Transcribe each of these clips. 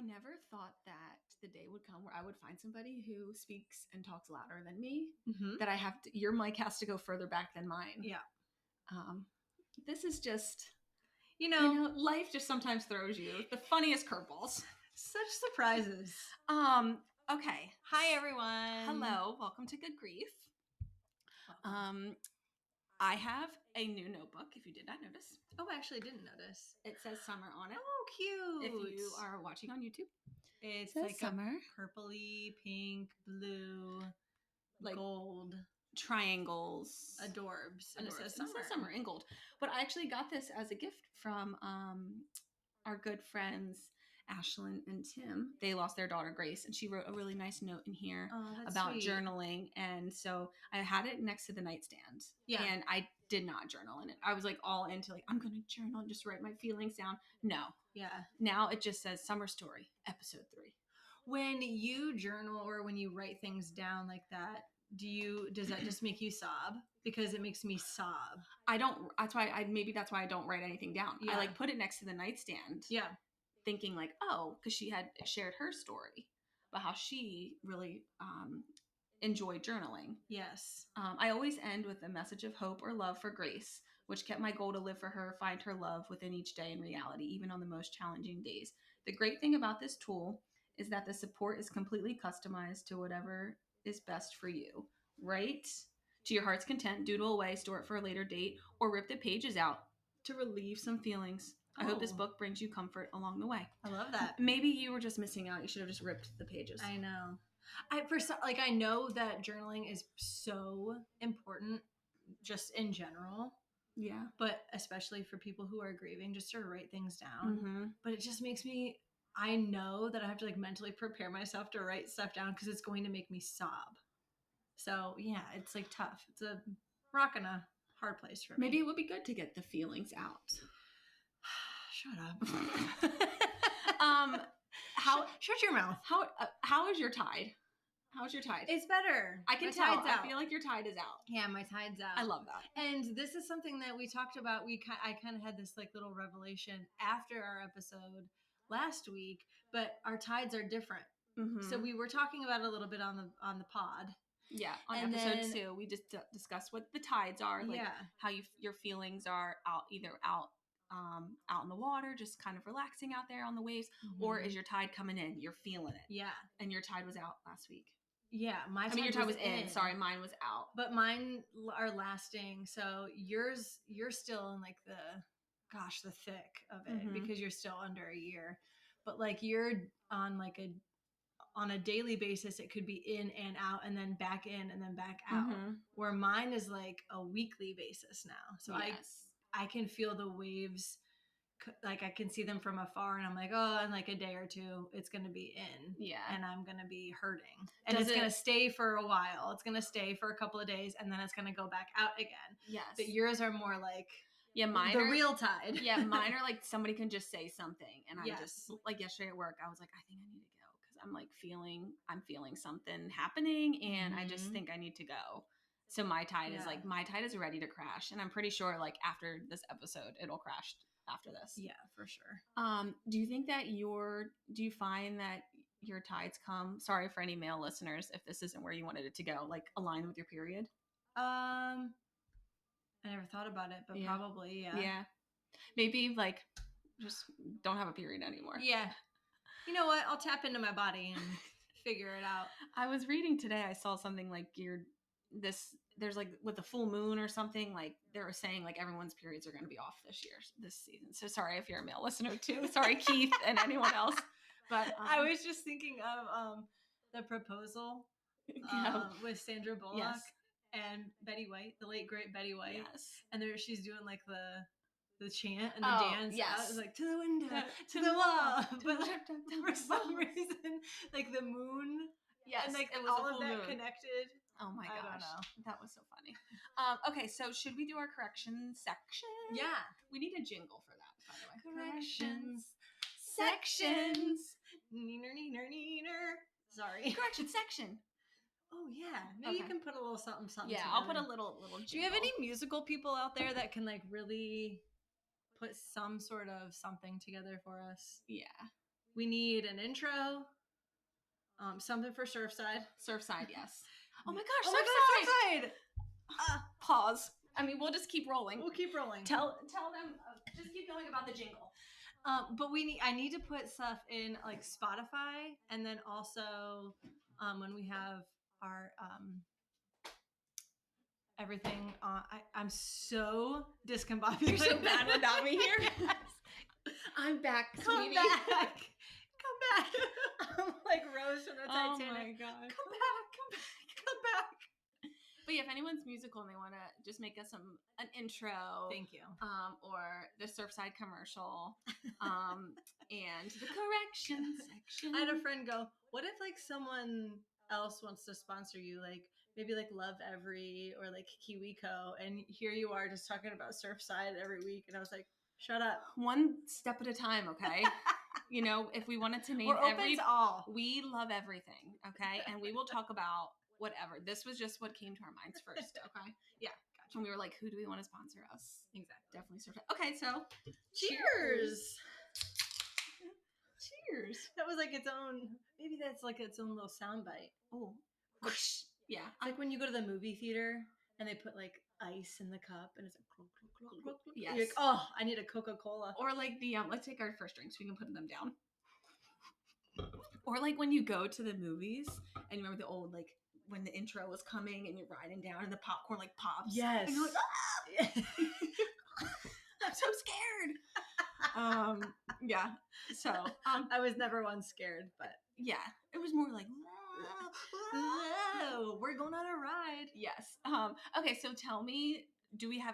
never thought that the day would come where I would find somebody who speaks and talks louder than me. Mm-hmm. That I have to, your mic has to go further back than mine. Yeah. This is just, You know, life just sometimes throws you the funniest curveballs. such surprises. Okay. Hi, everyone. Hello. Welcome to Good Grief. Welcome. I have a new notebook, if you did not notice. Oh, I actually didn't notice. It says summer on it. Oh, cute. If you are watching on YouTube. It's says like summer. a purpley, pink, blue, like gold. Triangles. Adorbs. And it says summer in gold. But I actually got this as a gift from our good friends Ashlyn and Tim. They lost their daughter Grace, and she wrote a really nice note in here about sweet. journaling. And so I had it next to the nightstand. Yeah. And I did not journal in it. I was like all into like, I'm gonna journal and just write my feelings down. No. Yeah. Now it just says Summer Story, episode 3. When you journal or when you write things down like that, does that just make you sob? Because it makes me sob. I don't. That's why I don't write anything down. Yeah. I like put it next to the nightstand. Yeah. Thinking like, oh, because she had shared her story about how she really enjoyed journaling. Yes. I always end with a message of hope or love for Grace, which kept my goal to live for her, find her love within each day in reality, even on the most challenging days. The great thing about this tool is that the support is completely customized to whatever is best for you. Write to your heart's content, doodle away, store it for a later date, or rip the pages out to relieve some feelings. I hope this book brings you comfort along the way. I love that. Maybe you were just missing out. You should have just ripped the pages. I know. I know that journaling is so important just in general. Yeah. But especially for people who are grieving, just to write things down. Mm-hmm. But it just makes me, I know that I have to like mentally prepare myself to write stuff down because it's going to make me sob. So yeah, it's like tough. It's a rock and a hard place for me. Maybe it would be good to get the feelings out. Shut up. Shut your mouth. How is your tide? How's your tide? It's better. I can tell. I feel like your tide is out. Yeah, my tide's out. I love that. And this is something that we talked about. I kind of had this like little revelation after our episode last week, but our tides are different. Mm-hmm. So we were talking about it a little bit on the pod. Yeah, on episode 2, we just discussed what the tides are, like how your feelings are either out in the water, just kind of relaxing out there on the waves, or is your tide coming in? You're feeling it. Yeah. And your tide was out last week. Yeah, your tide was in. Sorry, mine was out. But mine are lasting. So you're still in like the thick of it because you're still under a year. But like you're on like on a daily basis, it could be in and out and then back in and then back out. Where mine is like a weekly basis now. So I can feel the waves. Like I can see them from afar and I'm like, oh, in like a day or two, it's going to be in. Yeah. And I'm going to be hurting. And it's going to stay for a while. It's going to stay for a couple of days and then it's going to go back out again. Yes. But yours are more like mine the real tide. Yeah, mine are like somebody can just say something. And I just, like yesterday at work, I was like, I think I need to go because I'm like I'm feeling something happening and I just think I need to go. So my tide is ready to crash. And I'm pretty sure like after this episode, it'll crash after this. Yeah, for sure. Do you think that do you find that your tides come, sorry for any male listeners if this isn't where you wanted it to go, like align with your period? I never thought about it, but probably, yeah. Yeah. Maybe like just don't have a period anymore. Yeah. You know what? I'll tap into my body and figure it out. I was reading today, I saw something like there's like with the full moon or something, like they were saying like everyone's periods are going to be off this season. So sorry if you're a male listener too. Sorry, Keith and anyone else. But I was just thinking of The Proposal with Sandra Bullock and Betty White, the late great Betty White. Yes. And she's doing like the chant and the dance. Yes. It was like to the window, to the wall. But for some reason, like the moon. Yes, and like it was all of that connected. Oh my gosh. I don't know. That was so funny. Okay, so should we do our correction section? Yeah. We need a jingle for that, by the way. Corrections. Sections. Neener, neener, neener. Sorry. Correction section. Oh, yeah. Maybe you can put a little something together. Yeah, I'll put a little jingle. Do you have any musical people out there that can like really put some sort of something together for us? Yeah. We need an intro, something for Surfside. Surfside, yes. Oh my gosh, Oh Surfside! my God, Surfside! Pause. I mean, we'll just keep rolling. We'll keep rolling. Tell them, just keep going about the jingle. But I need to put stuff in like Spotify, and then also when we have our everything on. I'm so discombobulated. You're so bad without me here. Yes. I'm back, Come sweetie. back. Come back. I'm like Rose from the Titanic. Oh my god. Come back. Come back. Come back. But yeah, if anyone's musical and they want to just make us an intro, thank you. Or the Surfside commercial, and the correction section. I had a friend go, "What if like someone else wants to sponsor you, like maybe like Love Every or like KiwiCo, and here you are just talking about Surfside every week?" And I was like, "Shut up. One step at a time, okay?" You know, if we wanted to name We're open to all. We love everything, okay? And we will talk about whatever. This was just what came to our minds first, okay? Yeah. Gotcha. And we were like, who do we want to sponsor us? Exactly. Definitely Surfside. Okay, so cheers. Cheers. That was like its own, maybe that's like its own little soundbite. Oh. Yeah. It's like when you go to the movie theater and they put like ice in the cup and it's like clunk, clunk, clunk, clunk. Yes. You're like, oh, I need a Coca-Cola. Or like the let's take our first drinks. We can put them down. Or like when you go to the movies and you remember the old like when the intro was coming and you're riding down and the popcorn like pops. Yes. And you're like, ah! I'm so scared. Yeah. So I was never once scared, but yeah, it was more like, whoa, we're going on a ride. Yes. Okay, so tell me,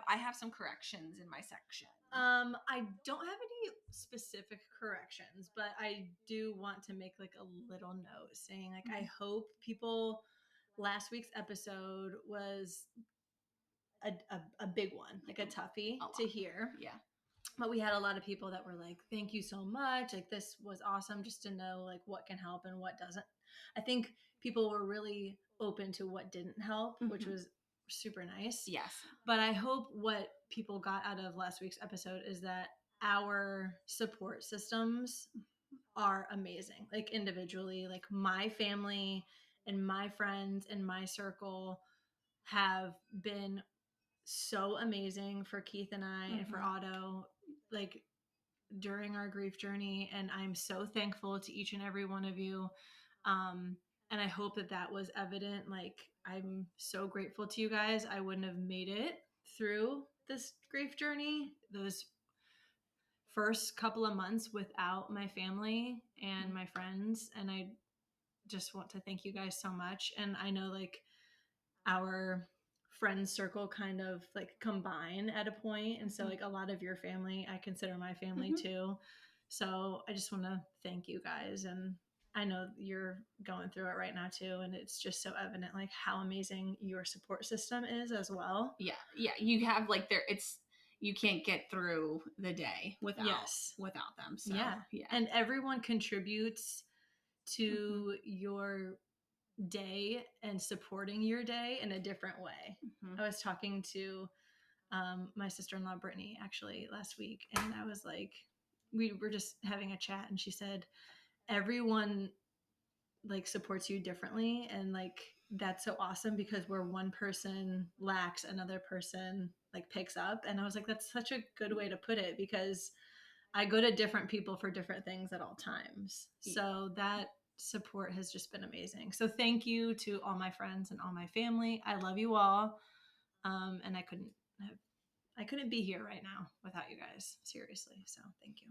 I have some corrections in my section. I don't have any specific corrections, but I do want to make like a little note saying like, I hope people, last week's episode was a big one, like a toughie to hear. Yeah. But we had a lot of people that were like, thank you so much. Like, this was awesome just to know like what can help and what doesn't. I think people were really open to what didn't help, which was super nice. Yes. But I hope what people got out of last week's episode is that our support systems are amazing. Like individually, like my family and my friends and my circle have been so amazing for Keith and I and for Otto, like during our grief journey. And I'm so thankful to each and every one of you. And I hope that was evident. Like, I'm so grateful to you guys. I wouldn't have made it through this grief journey, those first couple of months, without my family and my friends. And I just want to thank you guys so much. And I know like our friend circle kind of like combine at a point. And so like a lot of your family, I consider my family too. So I just want to thank you guys. And I know you're going through it right now too. And it's just so evident like how amazing your support system is as well. Yeah. Yeah. You have like you can't get through the day without them. So, yeah. And everyone contributes to your day and supporting your day in a different way. I was talking to my sister-in-law Brittany actually last week, and I was like, we were just having a chat, and she said everyone like supports you differently, and like that's so awesome because where one person lacks, another person like picks up. And I was like, that's such a good way to put it, because I go to different people for different things at all times. So that support has just been amazing. So thank you to all my friends and all my family. I love you all. And I couldn't be here right now without you guys, seriously. So thank you.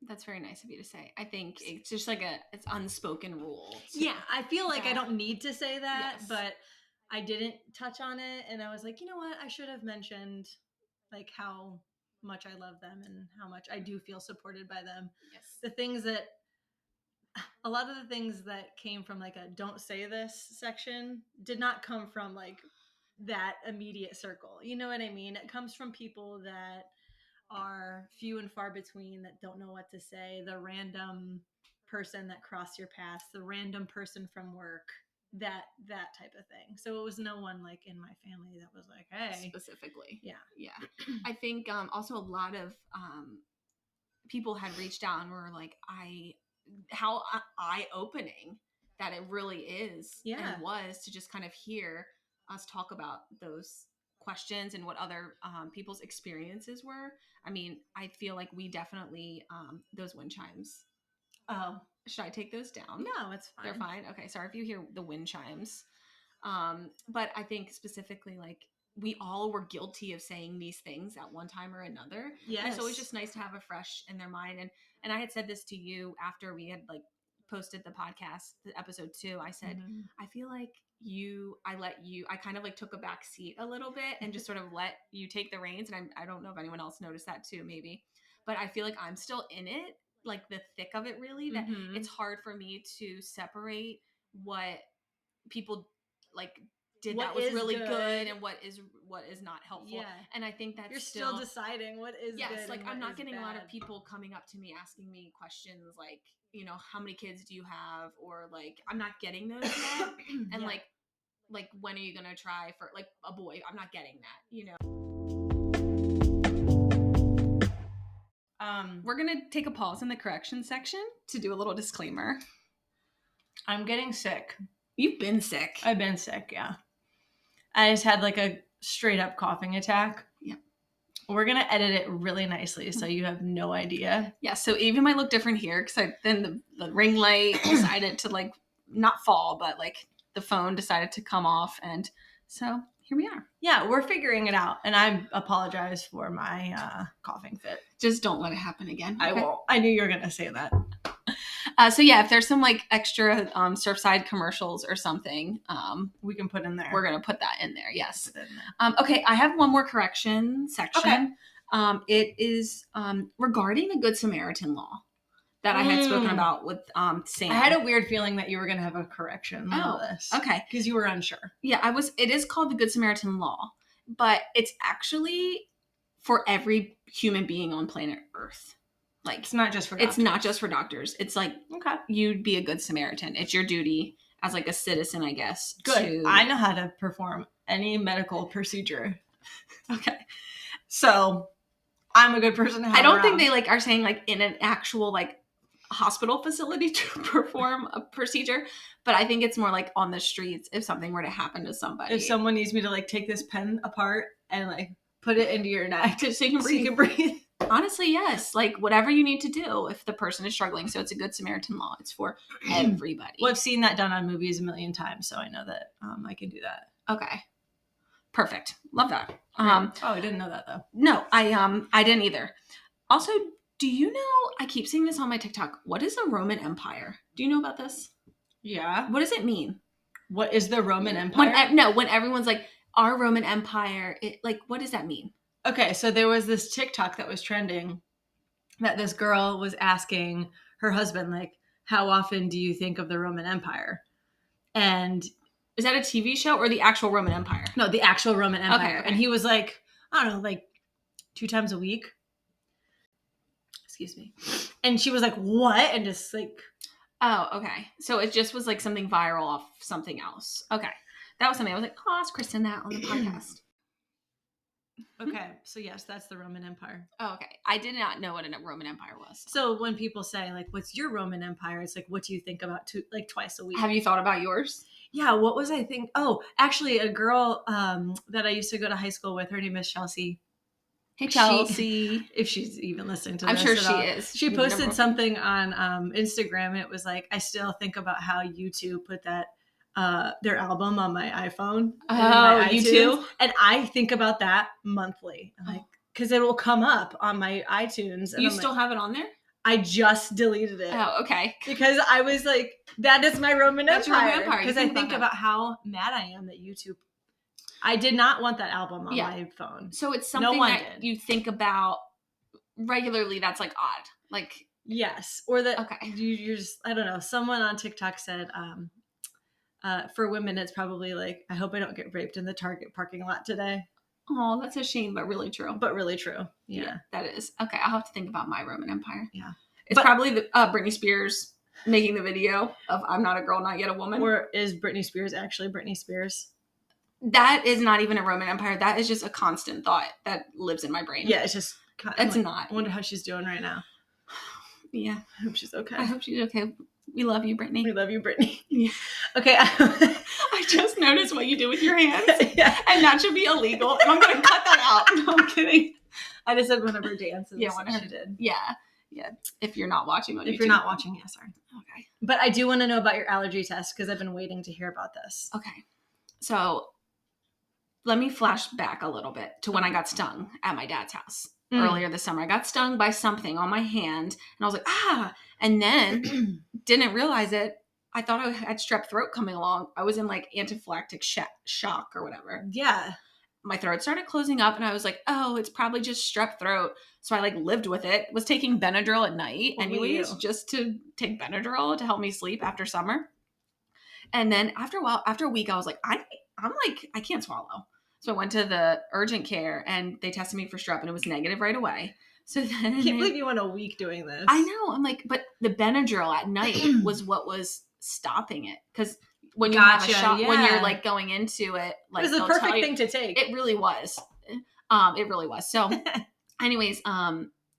That's very nice of you to say. I think it's just like it's unspoken rule. Yeah, I feel like I don't need to say that, but I didn't touch on it. And I was like, you know what? I should have mentioned like how much I love them and how much I do feel supported by them. Yes. A lot of the things that came from like a don't say this section did not come from like that immediate circle. You know what I mean? It comes from people that are few and far between, that don't know what to say, the random person that crossed your path, the random person from work, that type of thing. So it was no one like in my family that was like, hey, specifically. Yeah. I think also a lot of people had reached out and were like, I how eye-opening that it really is and was to just kind of hear us talk about those questions and what other people's experiences were. I mean, I feel like we definitely those wind chimes. Oh, should I take those down? No, it's fine. They're fine. Okay, sorry if you hear the wind chimes. But I think specifically, like, we all were guilty of saying these things at one time or another. Yes. And it's always just nice to have a fresh in their mind. And I had said this to you after we had like posted the podcast, the episode 2. I said, I feel like I kind of like took a back seat a little bit and just sort of let you take the reins. And I don't know if anyone else noticed that too, maybe, but I feel like I'm still in it, like the thick of it really, that it's hard for me to separate what people like did what that was really good and what is not helpful. Yeah. And I think that's you're still deciding what is good. Yes, like I'm not getting bad. A lot of people coming up to me asking me questions like, you know, how many kids do you have, or like I'm not getting those yet. And like when are you gonna try for like a boy? I'm not getting that, you know. We're gonna take a pause in the correction section to do a little disclaimer. I'm getting sick. You've been sick. I've been sick, yeah. I just had like a straight up coughing attack. Yeah. We're going to edit it really nicely so you have no idea. Yeah, so Evie might look different here because then the ring light decided to like not fall, but like the phone decided to come off. And so here we are. Yeah, we're figuring it out. And I apologize for my coughing fit. Just don't let it happen again. Okay? I won't. I knew you were going to say that. So yeah, if there's some like extra Surfside commercials or something, we can put in there. We're gonna put that in there. Yes. Okay, I have one more correction section. Okay. It is regarding the Good Samaritan law that I had spoken about with Sam. I had a weird feeling that you were gonna have a correction on this. Okay, because you were unsure. Yeah, I was. It is called the Good Samaritan law, but it's actually for every human being on planet Earth. Like it's not just for doctors. It's not just for doctors. It's like, okay, you'd be a good Samaritan. It's your duty as like a citizen, I guess. Good. I know how to perform any medical procedure. Okay. So I'm a good person to have I don't around. think they like are saying like in an actual like hospital facility to perform a procedure, but I think it's more like on the streets if something were to happen to somebody. If someone needs me to like take this pen apart and like put it into your neck so you can breathe. Honestly, yes. Like whatever you need to do if the person is struggling. So it's a Good Samaritan law. It's for everybody. Well, I've seen that done on movies a million times, so I know that I can do that. Okay. Perfect. Love that. I didn't know that though. No, I didn't either. Also, do you know, I keep seeing this on my TikTok. What is a Roman Empire? Do you know about this? Yeah. What does it mean? What is the Roman Empire? When everyone's like, our Roman Empire, what does that mean? Okay, so there was this TikTok that was trending that this girl was asking her husband, like, how often do you think of the Roman Empire? And is that a TV show or the actual Roman Empire? No, the actual Roman Empire. Okay. And he was like, I don't know, like 2 times a week. Excuse me. And she was like, what? And just like... Oh, okay. So it just was like something viral off something else. Okay. That was something I was like, oh, ask Kristen that on the podcast. Okay, so yes, that's the Roman Empire. Oh, okay. I did not know what a Roman Empire was. So when people say, like, what's your Roman Empire? It's like, what do you think about twice a week? Have you thought about yours? Yeah, what was I think? Oh, actually, a girl that I used to go to high school with, her name is Chelsea. Hey, Chelsea. If she's even listening to this. I'm sure she is. She posted something on Instagram, and it was like, I still think about how U2 put that their album on my iPhone. Oh, you too? And I think about that monthly. Like, because it will come up on my iTunes. And you still have it on there? I just deleted it. Oh, okay. Because I was like, that is my Roman Empire. Because I think about how mad I am that YouTube. I did not want that album on my phone. So it's something that you think about regularly that's like odd. Like, yes. Or that you're just, I don't know. Someone on TikTok said, for women, it's probably like, I hope I don't get raped in the Target parking lot today. Oh, that's a shame, but really true. But really true. Yeah, that is. Okay, I'll have to think about my Roman Empire. Yeah. It's probably the Britney Spears making the video of I'm not a girl, not yet a woman. Or is Britney Spears actually Britney Spears? That is not even a Roman Empire. That is just a constant thought that lives in my brain. Yeah, it's just... It's not. I wonder how she's doing right now. Yeah. I hope she's okay. I hope she's okay. We love you, Brittany. We love you, Brittany. Yeah. Okay. I just noticed what you do with your hands. Yeah. And that should be illegal. And I'm going to cut that out. No, I'm kidding. I just said one of her dances. Yeah, one of her she did. Yeah. If you're not watching on YouTube. If you're not watching, yeah, sorry. Okay. But I do want to know about your allergy test because I've been waiting to hear about this. Okay. So let me flash back a little bit to when I got stung at my dad's house earlier this summer. I got stung by something on my hand and I was like, ah, and then didn't realize it. I thought I had strep throat coming along. I was in like anaphylactic shock or whatever. Yeah. My throat started closing up and I was like, oh, it's probably just strep throat. So I like lived with it, was taking Benadryl at night anyways, just to take Benadryl to help me sleep after summer. And then after a week, I was like, I can't swallow. So I went to the urgent care and they tested me for strep and it was negative right away. So then I can't believe you went a week doing this. I know. I'm like, but the Benadryl at night was what was stopping it. Because when you have a shot, when you're like going into it, like it was the perfect thing to take. It really was. It really was. So anyways,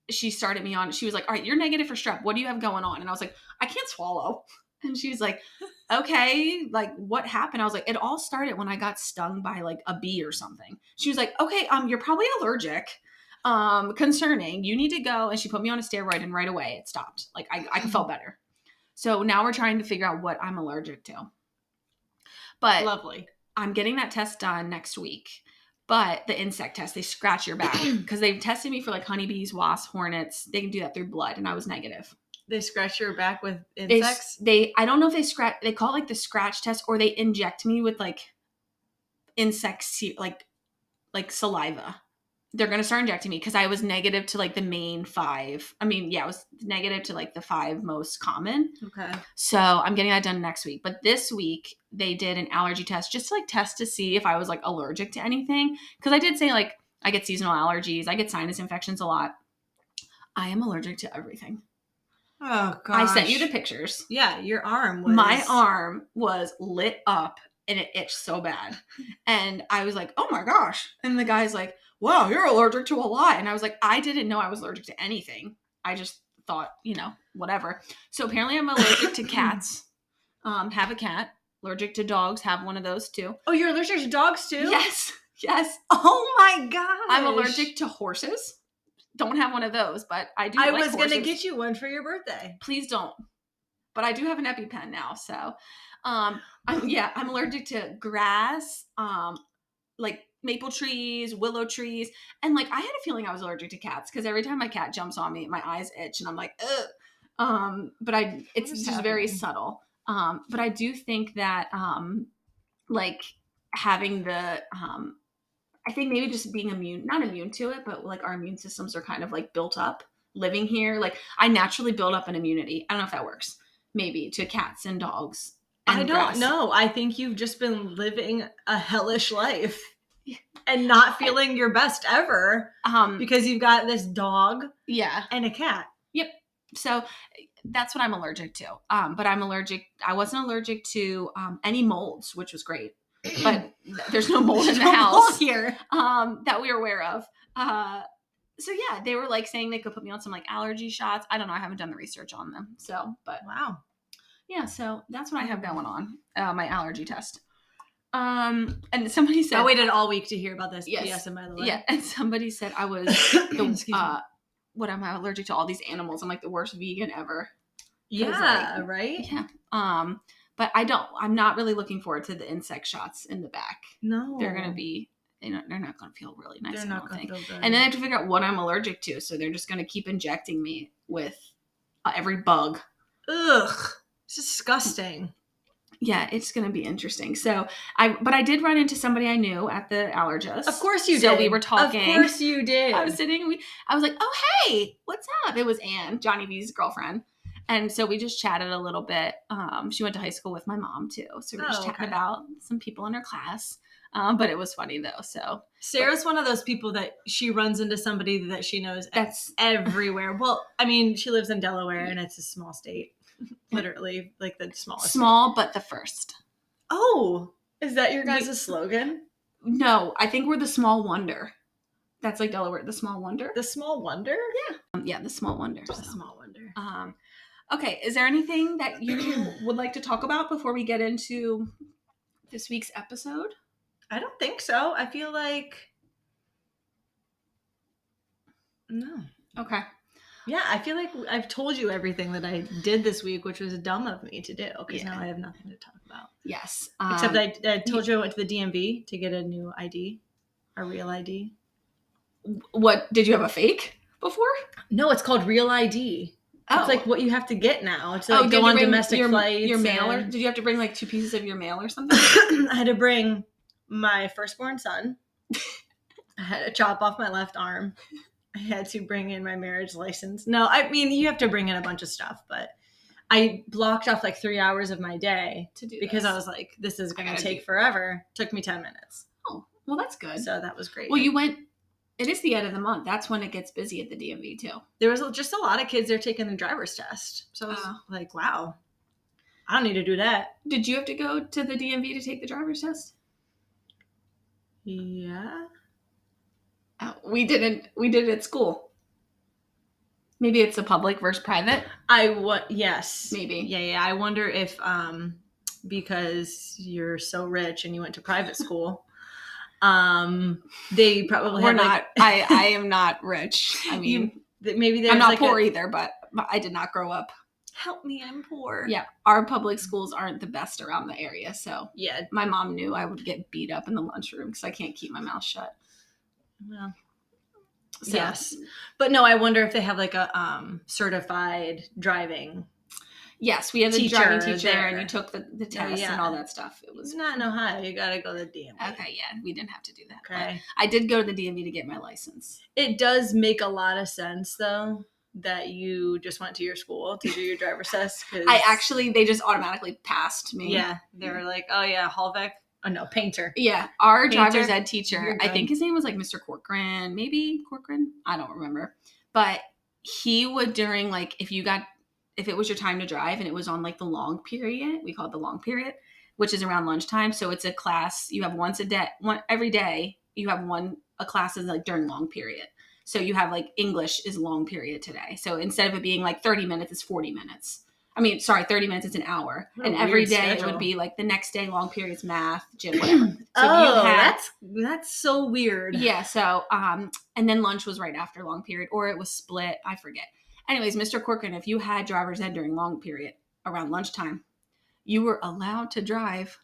she started me on, she was like, all right, you're negative for strep. What do you have going on? And I was like, I can't swallow. And she was like, okay, like what happened? I was like, it all started when I got stung by like a bee or something. She was like, okay, you're probably allergic. Concerning, you need to go. And she put me on a steroid and right away it stopped. Like I felt better. So now we're trying to figure out what I'm allergic to. But lovely. I'm getting that test done next week. But the insect test, they scratch your back because they've tested me for like honeybees, wasps, hornets. They can do that through blood and I was negative. They scratch your back with insects? I don't know if they scratch, they call it like the scratch test or they inject me with like insects, like saliva. They're going to start injecting me because I was negative to like the main 5. I mean, yeah, I was negative to like the 5 most common. Okay. So I'm getting that done next week. But this week they did an allergy test just to like test to see if I was like allergic to anything. Because I did say like I get seasonal allergies. I get sinus infections a lot. I am allergic to everything. Oh, gosh. I sent you the pictures. Yeah, your arm was... My arm was lit up and it itched so bad. And I was like, oh my gosh. And the guy's like, wow, you're allergic to a lot. And I was like, I didn't know I was allergic to anything. I just thought, whatever. So apparently I'm allergic to cats. Have a cat. Allergic to dogs. Have one of those too. Oh, you're allergic to dogs too? Yes. Oh my gosh. I'm allergic to horses. Don't have one of those, but I do. I was going to get you one for your birthday. Please don't. But I do have an EpiPen now. So, I'm allergic to grass, like maple trees, willow trees. And like, I had a feeling I was allergic to cats because every time my cat jumps on me, my eyes itch and I'm like, ugh. But it's just very subtle. But I do think that, like having the, I think maybe just being not immune to it, but like our immune systems are kind of like built up living here. Like I naturally build up an immunity. I don't know if that works. Maybe to cats and dogs. And I don't know. I think you've just been living a hellish life and not feeling your best ever because you've got this dog and a cat. Yep. So that's what I'm allergic to. But I wasn't allergic to any molds, which was great. But there's no mold in the house here that we were aware of. So yeah, they were like saying they could put me on some like allergy shots. I don't know. I haven't done the research on them. So, but wow. Yeah. So that's what I have going on. My allergy test. And somebody said I waited all week to hear about this. Yes. By the way. Yeah. And somebody said I was what am I allergic to all these animals? I'm like the worst vegan ever. Yeah. Like, right. Yeah. But I'm not really looking forward to the insect shots in the back. No. They're going to be, they're not going to feel really nice. They're not going to feel good. And then I have to figure out what I'm allergic to. So they're just going to keep injecting me with every bug. Ugh. It's disgusting. Yeah, it's going to be interesting. So but I did run into somebody I knew at the allergist. Of course you did. So we were talking. Of course you did. I was sitting, I was like, oh, hey, what's up? It was Anne, Johnny V's girlfriend. And so we just chatted a little bit. She went to high school with my mom too. So we were just chatting about some people in her class. But it was funny though. So Sarah's one of those people that she runs into somebody that she knows that's everywhere. Well, I mean, she lives in Delaware and it's a small state. Literally like the smallest. Small, but the first. Oh, is that your guys' slogan? No, I think we're the small wonder. That's like Delaware, the small wonder. The small wonder? Yeah. Yeah, the small wonder. The small wonder. Okay, is there anything that you would like to talk about before we get into this week's episode? I don't think so. I feel like no. Okay. Yeah, I feel like I've told you everything that I did this week, which was dumb of me to do because now I have nothing to talk about. Yes. Except I told you I went to the DMV to get a new ID, a real ID. What, did you have a fake before? No, it's called Real ID. Oh. It's like what you have to get now. It's like go on domestic flights. Your mail, or did you have to bring like 2 pieces of your mail or something? I had to bring my firstborn son. I had to chop off my left arm. I had to bring in my marriage license. No, I mean, you have to bring in a bunch of stuff, but I blocked off like 3 hours of my day to do because this. I was like, this is going to take forever. Took me 10 minutes. Oh, well, that's good. So that was great. Well, you went, it is the end of the month. That's when it gets busy at the DMV too. There was just a lot of kids there taking the driver's test. So I was like, wow, I don't need to do that. Did you have to go to the DMV to take the driver's test? Yeah. We didn't. We did it at school. Maybe it's a public versus private. Yes. Maybe. Yeah. I wonder if because you're so rich and you went to private school, they probably We're not. I am not rich. I mean, maybe I'm not poor either, but I did not grow up. Help me, I'm poor. Yeah, our public schools aren't the best around the area, so yeah, my mom knew I would get beat up in the lunchroom because I can't keep my mouth shut. Well, so. Yes, but no, I wonder if they have like a certified driving. Yes, we had a driving teacher, and you took the test and all that stuff. It was not in Ohio. You got to go to the DMV. Okay, yeah, we didn't have to do that. Okay, I did go to the DMV to get my license. It does make a lot of sense, though, that you just went to your school to do your driver's test. They just automatically passed me. Yeah, they were like, oh yeah, Hallbeck. Oh no, Painter. Yeah, our driver's ed teacher, I think his name was like Mr. Corcoran, maybe Corcoran, I don't remember. But he would during like if it was your time to drive and it was on like the long period, we call it the long period, which is around lunchtime. So it's a class you have every day. You have a class is like during long period. So you have like English is long period today. So instead of it being like 30 minutes, it's 40 minutes. 30 minutes is an hour. And every day schedule. It would be like the next day, long periods, math, gym, whatever. So that's so weird. Yeah. So, and then lunch was right after long period, or it was split. I forget. Anyways, Mr. Corcoran, if you had driver's ed during long period around lunchtime, you were allowed to drive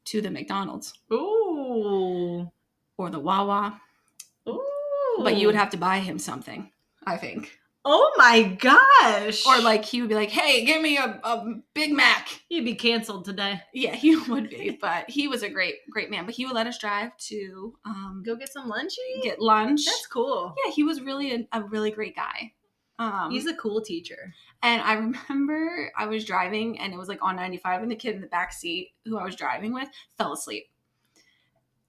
to the McDonald's. Ooh. Or the Wawa. Ooh. But you would have to buy him something, I think. Oh my gosh. Or like he would be like, hey, give me a Big Mac. He'd be canceled today. Yeah, he would be. But he was a great man. But he would let us drive to go get some lunch. Get lunch. That's cool. Yeah, he was really a really great guy. He's a cool teacher. And I remember I was driving and it was like on 95 and the kid in the back seat who I was driving with fell asleep.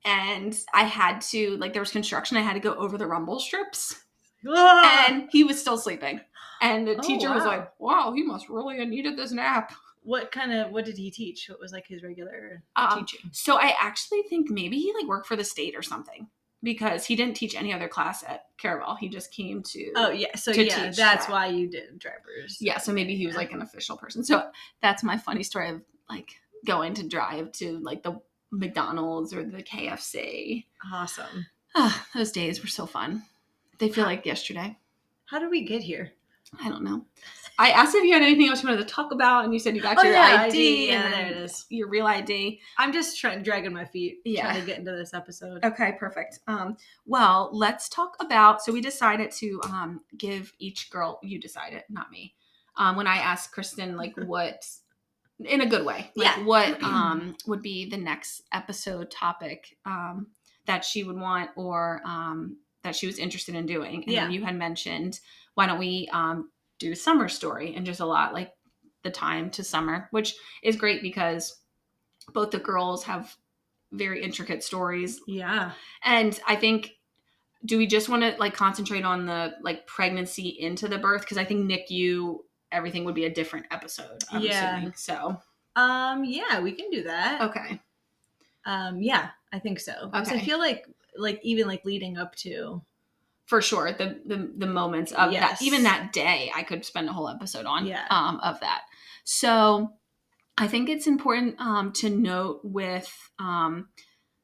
And I had to, like there was construction, I had to go over the rumble strips. And he was still sleeping. And the teacher was like, wow, he must really have needed this nap. What did he teach? What was like his regular teaching? So I actually think maybe he like worked for the state or something. Because he didn't teach any other class at Caraval. He just came to teach that's why you did drivers. Yeah, so maybe he was like an official person. So that's my funny story of like going to drive to like the McDonald's or the KFC. Awesome. Those days were so fun. They feel like yesterday. How did we get here? I don't know. I asked if you had anything else you wanted to talk about, and you said you got your ID. Yeah, there it is. Your real ID. I'm just dragging my feet, trying to get into this episode. Okay, perfect. Well, let's talk about. So we decided to give each girl. You decided, not me. When I asked Kristen, like, what, in a good way, like, what would be the next episode topic that she would want or that she was interested in doing, and then you had mentioned, why don't we do summer story and just a lot like the time to summer, which is great because both the girls have very intricate stories. Yeah. And I think, do we just want to like concentrate on the like pregnancy into the birth? Because I think NICU, everything would be a different episode. I'm assuming. So. Yeah, we can do that. Okay. Yeah, I think so. Okay. So I feel like even like leading up to for sure. The moments of that, even that day, I could spend a whole episode on of that. So I think it's important to note with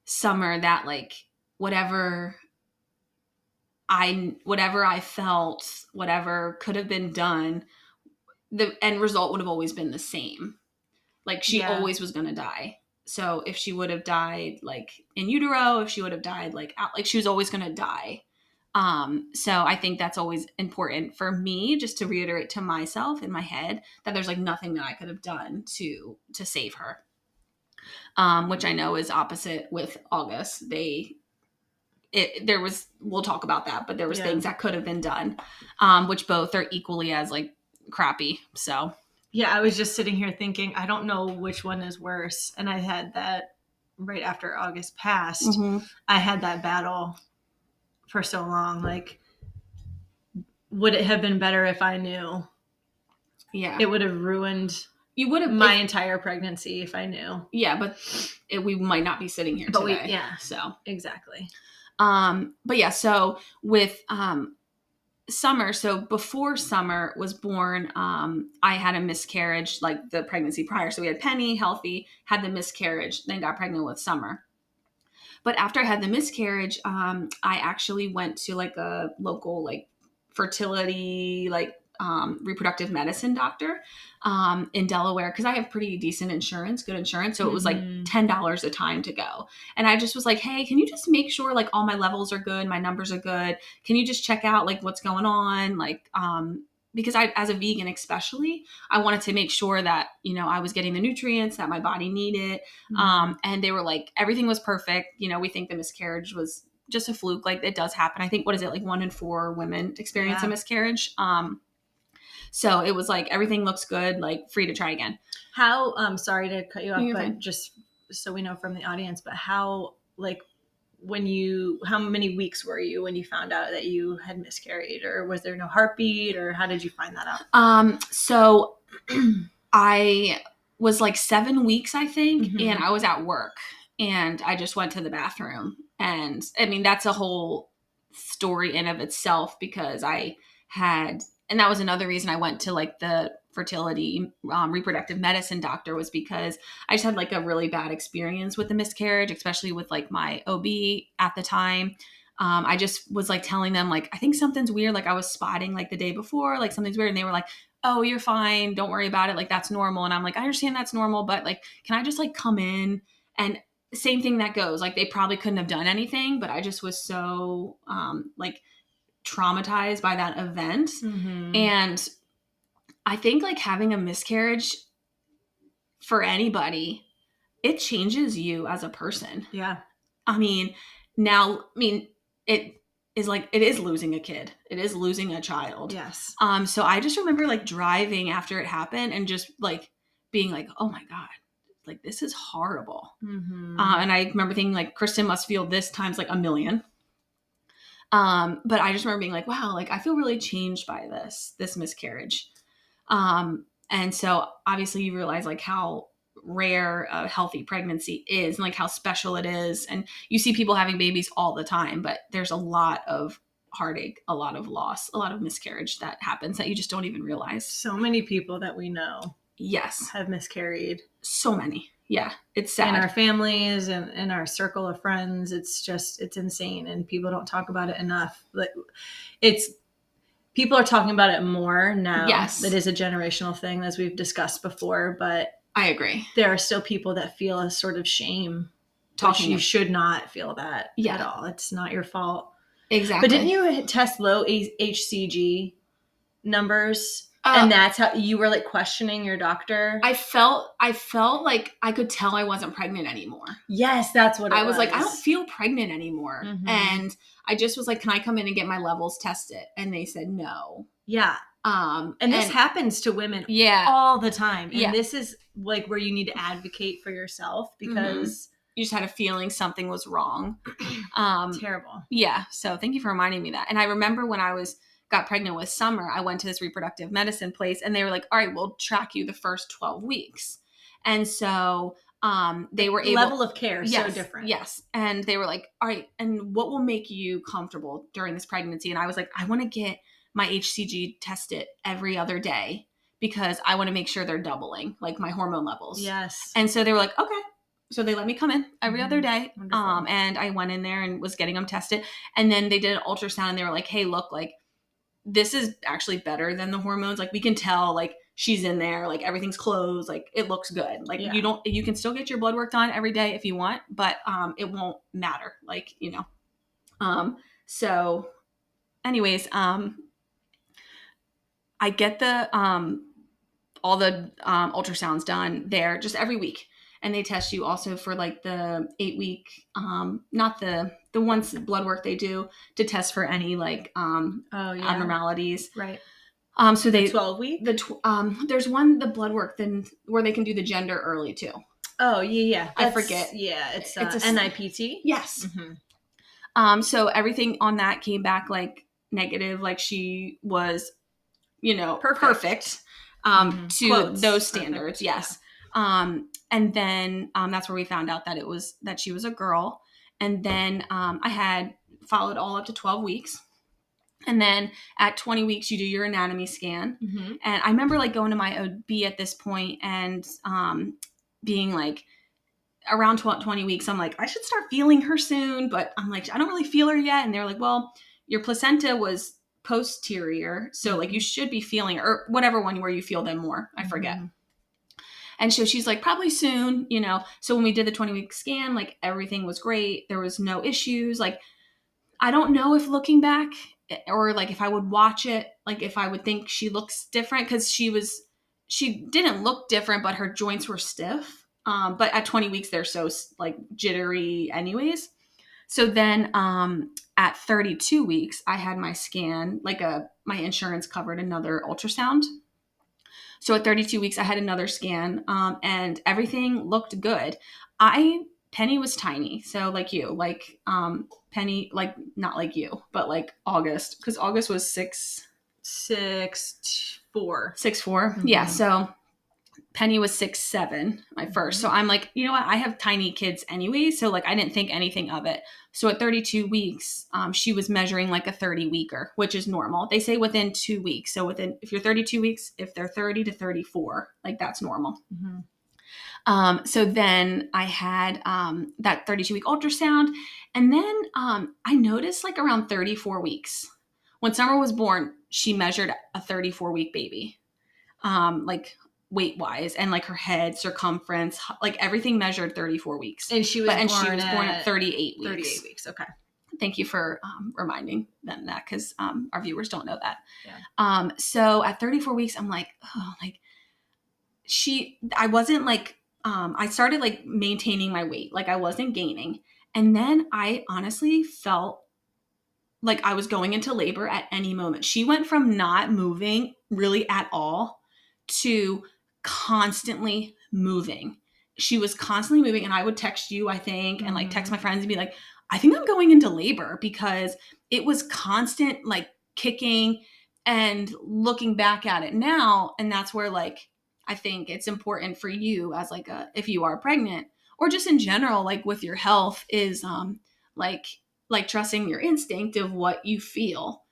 Summer that like whatever I felt, whatever could have been done, the end result would have always been the same. Like she always was gonna die. So if she would have died like in utero, if she would have died like out, like she was always gonna die. So I think that's always important for me, just to reiterate to myself in my head that there's like nothing that I could have done to save her. Which I know is opposite with August. We'll talk about that, but there was things that could have been done, which both are equally as like crappy. So yeah, I was just sitting here thinking, I don't know which one is worse. And I had that right after August passed. Mm-hmm. I had that battle for so long. Like, would it have been better if I knew? Yeah, it would have ruined. You would have my entire pregnancy if I knew. Yeah, but we might not be sitting here today. So exactly. But yeah, so with Summer, so before Summer was born, I had a miscarriage like the pregnancy prior. So we had Penny healthy, had the miscarriage, then got pregnant with Summer. But after I had the miscarriage, I actually went to like a local like fertility like reproductive medicine doctor in Delaware, because I have pretty decent insurance, good insurance. So it was like $10 a time to go. And I just was like, hey, can you just make sure like all my levels are good, my numbers are good? Can you just check out like what's going on? Like, because I, as a vegan especially, I wanted to make sure that, you know, I was getting the nutrients that my body needed. And they were like, everything was perfect. You know, we think the miscarriage was just a fluke. Like it does happen. I think, what is it? Like 1 in 4 women experience a miscarriage. So it was like, everything looks good, like free to try again. How, sorry to cut you off, but just so we know from the audience, but how, like, how many weeks were you when you found out that you had miscarried, or was there no heartbeat, or how did you find that out? So I was like 7 weeks, I think, and I was at work and I just went to the bathroom. And I mean, that's a whole story in of itself, because and that was another reason I went to like the fertility reproductive medicine doctor, was because I just had like a really bad experience with the miscarriage, especially with like my OB at the time. I just was like telling them like, I think something's weird. Like I was spotting like the day before, like something's weird. And they were like, oh, you're fine. Don't worry about it. Like that's normal. And I'm like, I understand that's normal, but like, can I just like come in? And same thing that goes, like they probably couldn't have done anything, but I just was so like traumatized by that event. And I think like having a miscarriage for anybody, it changes you as a person. Yeah. I mean, it is losing a kid. It is losing a child. Yes. So I just remember like driving after it happened and just like being like, oh my God, like this is horrible. And I remember thinking like, Kristen must feel this times like a million. But I just remember being like, wow, like I feel really changed by this miscarriage. And so obviously you realize like how rare a healthy pregnancy is and like how special it is. And you see people having babies all the time, but there's a lot of heartache, a lot of loss, a lot of miscarriage that happens that you just don't even realize. So many people that we know. Yes. Have miscarried. So many. Yeah. It's sad. In our families and in our circle of friends, it's insane. And people don't talk about it enough. Like people are talking about it more now. Yes. It is a generational thing, as we've discussed before, but I agree. There are still people that feel a sort of shame. You should not feel that at all. It's not your fault. Exactly. But didn't you test low HCG numbers? And that's how you were like questioning your doctor? I felt like I could tell I wasn't pregnant anymore. Yes, that's what it was. I was like, I don't feel pregnant anymore. And I just was like, can I come in and get my levels tested? And they said no. Yeah. And this happens to women all the time. And this is like where you need to advocate for yourself, because you just had a feeling something was wrong. Terrible. Yeah. So thank you for reminding me that. And I remember when I got pregnant with Summer, I went to this reproductive medicine place and they were like, all right, we'll track you the first 12 weeks. And so they were able, level of care yes, so different. Yes. And they were like, all right, and what will make you comfortable during this pregnancy? And I was like, I want to get my HCG tested every other day because I want to make sure they're doubling, like my hormone levels. Yes. And so they were like, okay. So they let me come in every other day. Wonderful. And I went in there and was getting them tested. And then they did an ultrasound and they were like, hey, look, like this is actually better than the hormones. Like we can tell, like she's in there, like everything's closed, like it looks good. Like you can still get your blood work done every day if you want, but it won't matter. Like, you know. So anyways, I get the all the ultrasounds done there just every week. And they test you also for like the 8-week, not the ones blood work they do to test for any like abnormalities. Right. So they 12-week. There's one the blood work then where they can do the gender early too. Oh yeah. I forget. Yeah, it's a NIPT. Yes. So everything on that came back like negative, like she was, you know, perfect. To quotes, those standards. Perfect. Yes. Yeah. And then that's where we found out that she was a girl. And then I had followed all up to 12 weeks. And then at 20 weeks, you do your anatomy scan. And I remember like going to my OB at this point and being like, around 20 weeks, I'm like, I should start feeling her soon. But I'm like, I don't really feel her yet. And they're like, well, your placenta was posterior. So like you should be feeling, or whatever one where you feel them more. I forget. And so she's like, probably soon, you know. So when we did the 20-week scan, like everything was great. There was no issues. Like, I don't know if looking back or like if I would watch it, like if I would think she looks different because she didn't look different, but her joints were stiff. But at 20 weeks, they're so like jittery anyways. So then at 32 weeks, I had my scan, like my insurance covered another ultrasound. So at 32 weeks, I had another scan and everything looked good. Penny was tiny. So like you, like Penny, like not like you, but like August, because August was 6'4". 6'4". Yeah. So Penny was 6'7", my first. So I'm like, you know what? I have tiny kids anyway. So like, I didn't think anything of it. So at 32 weeks, she was measuring like a 30-weeker, which is normal. They say within 2 weeks. So if you're 32 weeks, if they're 30 to 34, like that's normal. So then I had that 32-week ultrasound. And then I noticed like around 34 weeks, when Summer was born, she measured a 34-week baby. Like weight wise and like her head circumference, like everything measured 34 weeks. And she was born at 38 weeks. 38 weeks. Okay. Thank you for reminding them that because our viewers don't know that. Yeah. So at 34 weeks, I'm like, oh, like I wasn't like, I started like maintaining my weight. Like I wasn't gaining. And then I honestly felt like I was going into labor at any moment. She went from not moving really at all to constantly moving. She was constantly moving, and I would text you, I think, and like text my friends and be like, I think I'm going into labor, because it was constant like kicking. And looking back at it now, and that's where like I think it's important for you as like if you are pregnant or just in general, like with your health, is like trusting your instinct of what you feel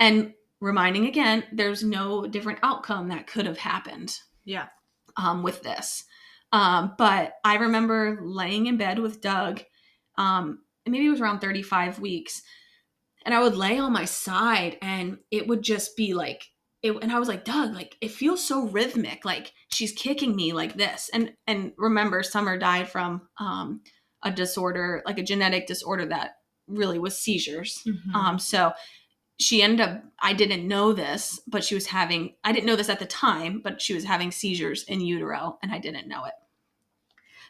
and reminding again, there's no different outcome that could have happened. Yeah. With this. But I remember laying in bed with Doug, maybe it was around 35 weeks, and I would lay on my side and it would just be like, and I was like, Doug, like it feels so rhythmic. Like she's kicking me like this. And remember, Summer died from a disorder, like a genetic disorder that really was seizures. So she ended up, I didn't know this, but I didn't know this at the time, but she was having seizures in utero and I didn't know it.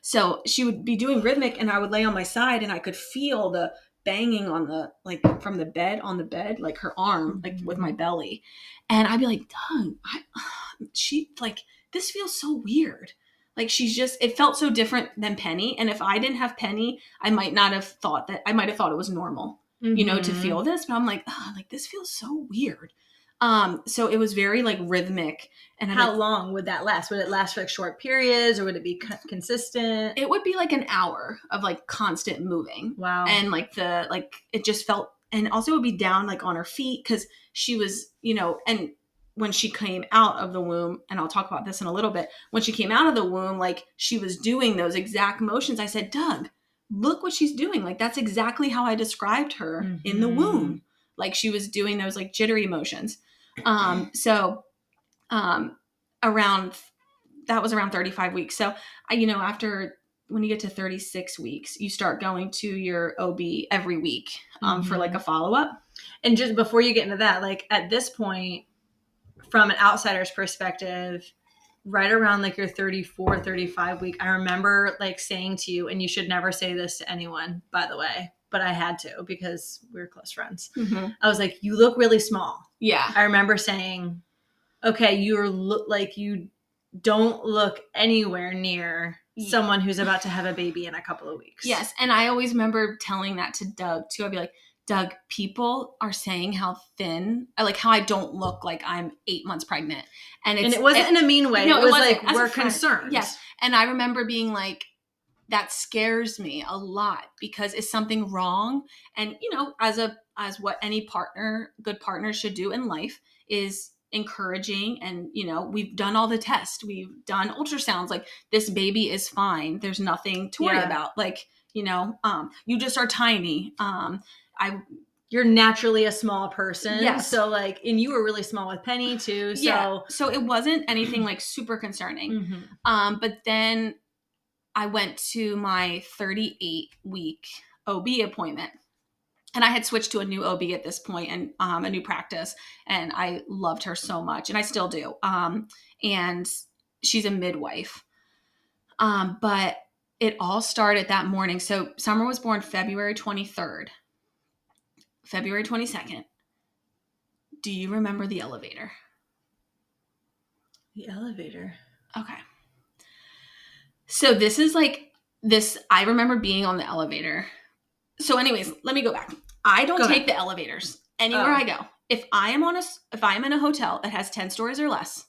So she would be doing rhythmic and I would lay on my side and I could feel the banging on like from the bed on the bed, like her arm, like with my belly. And I'd be like, Doug, she like, this feels so weird. Like it felt so different than Penny. And if I didn't have Penny, I might have thought it was normal, you know, to feel this. But I'm like, oh, like this feels so weird. So it was very like rhythmic. And how long would that last? Would it last for like short periods, or would it be consistent? It would be like an hour of like constant moving. Wow. And like it just felt, and also it would be down like on her feet because she was, and when she came out of the womb, and I'll talk about this in a little bit, when she came out of the womb, like she was doing those exact motions. I said, Doug, look what she's doing. Like that's exactly how I described her in the womb. Like she was doing those like jittery motions. That was around 35 weeks. So after, when you get to 36 weeks, you start going to your OB every week for like a follow-up. And just before you get into that, like at this point, from an outsider's perspective, right around like your 34, 35 week, I remember like saying to you, and you should never say this to anyone, by the way, but I had to because we're close friends. I was like, you look really small. Yeah. I remember saying, okay, you don't look anywhere near someone who's about to have a baby in a couple of weeks. Yes. And I always remember telling that to Doug too. I'd be like, Doug, people are saying how thin, like how I don't look like I'm 8 months pregnant. And it wasn't in a mean way. No, it was like, we're concerned. Yes. And I remember being like, that scares me a lot because is something wrong? And, as what any good partner should do in life is encouraging. And, we've done all the tests. We've done ultrasounds. Like this baby is fine. There's nothing to worry about. Like, you just are tiny. You're naturally a small person. Yes. So like, and you were really small with Penny too. So yeah. So it wasn't anything like super concerning. But then I went to my 38-week OB appointment, and I had switched to a new OB at this point and a new practice, and I loved her so much, and I still do. And she's a midwife. But it all started that morning. So Summer was born February 23rd. February 22nd. Do you remember the elevator? The elevator. Okay. So this is like this. I remember being on the elevator. So anyways, let me go back. I don't take the elevators anywhere I go. If I am in a hotel that has 10 stories or less,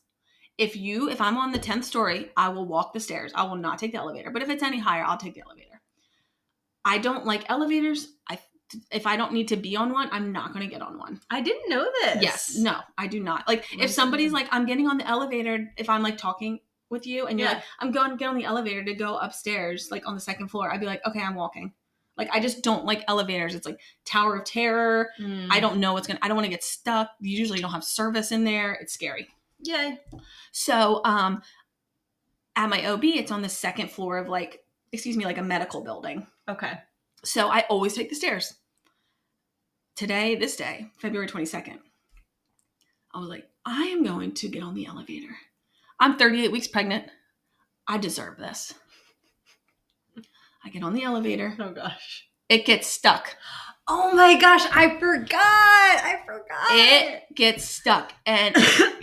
if I'm on the 10th story, I will walk the stairs. I will not take the elevator. But if it's any higher, I'll take the elevator. I don't like elevators. If I don't need to be on one, I'm not going to get on one. I didn't know this. Yes. No, I do not. Like if somebody's like, I'm getting on the elevator, if I'm like talking with you and you're like, I'm going to get on the elevator to go upstairs, like on the second floor, I'd be like, okay, I'm walking. Like, I just don't like elevators. It's like Tower of Terror. I don't know I don't want to get stuck. You usually don't have service in there. It's scary. Yay. So, at my OB, it's on the second floor of like a medical building. Okay. So I always take the stairs. This day, February 22nd, I was like, I am going to get on the elevator. I'm 38 weeks pregnant. I deserve this. I get on the elevator. Oh gosh. It gets stuck. Oh my gosh, I forgot. It gets stuck. And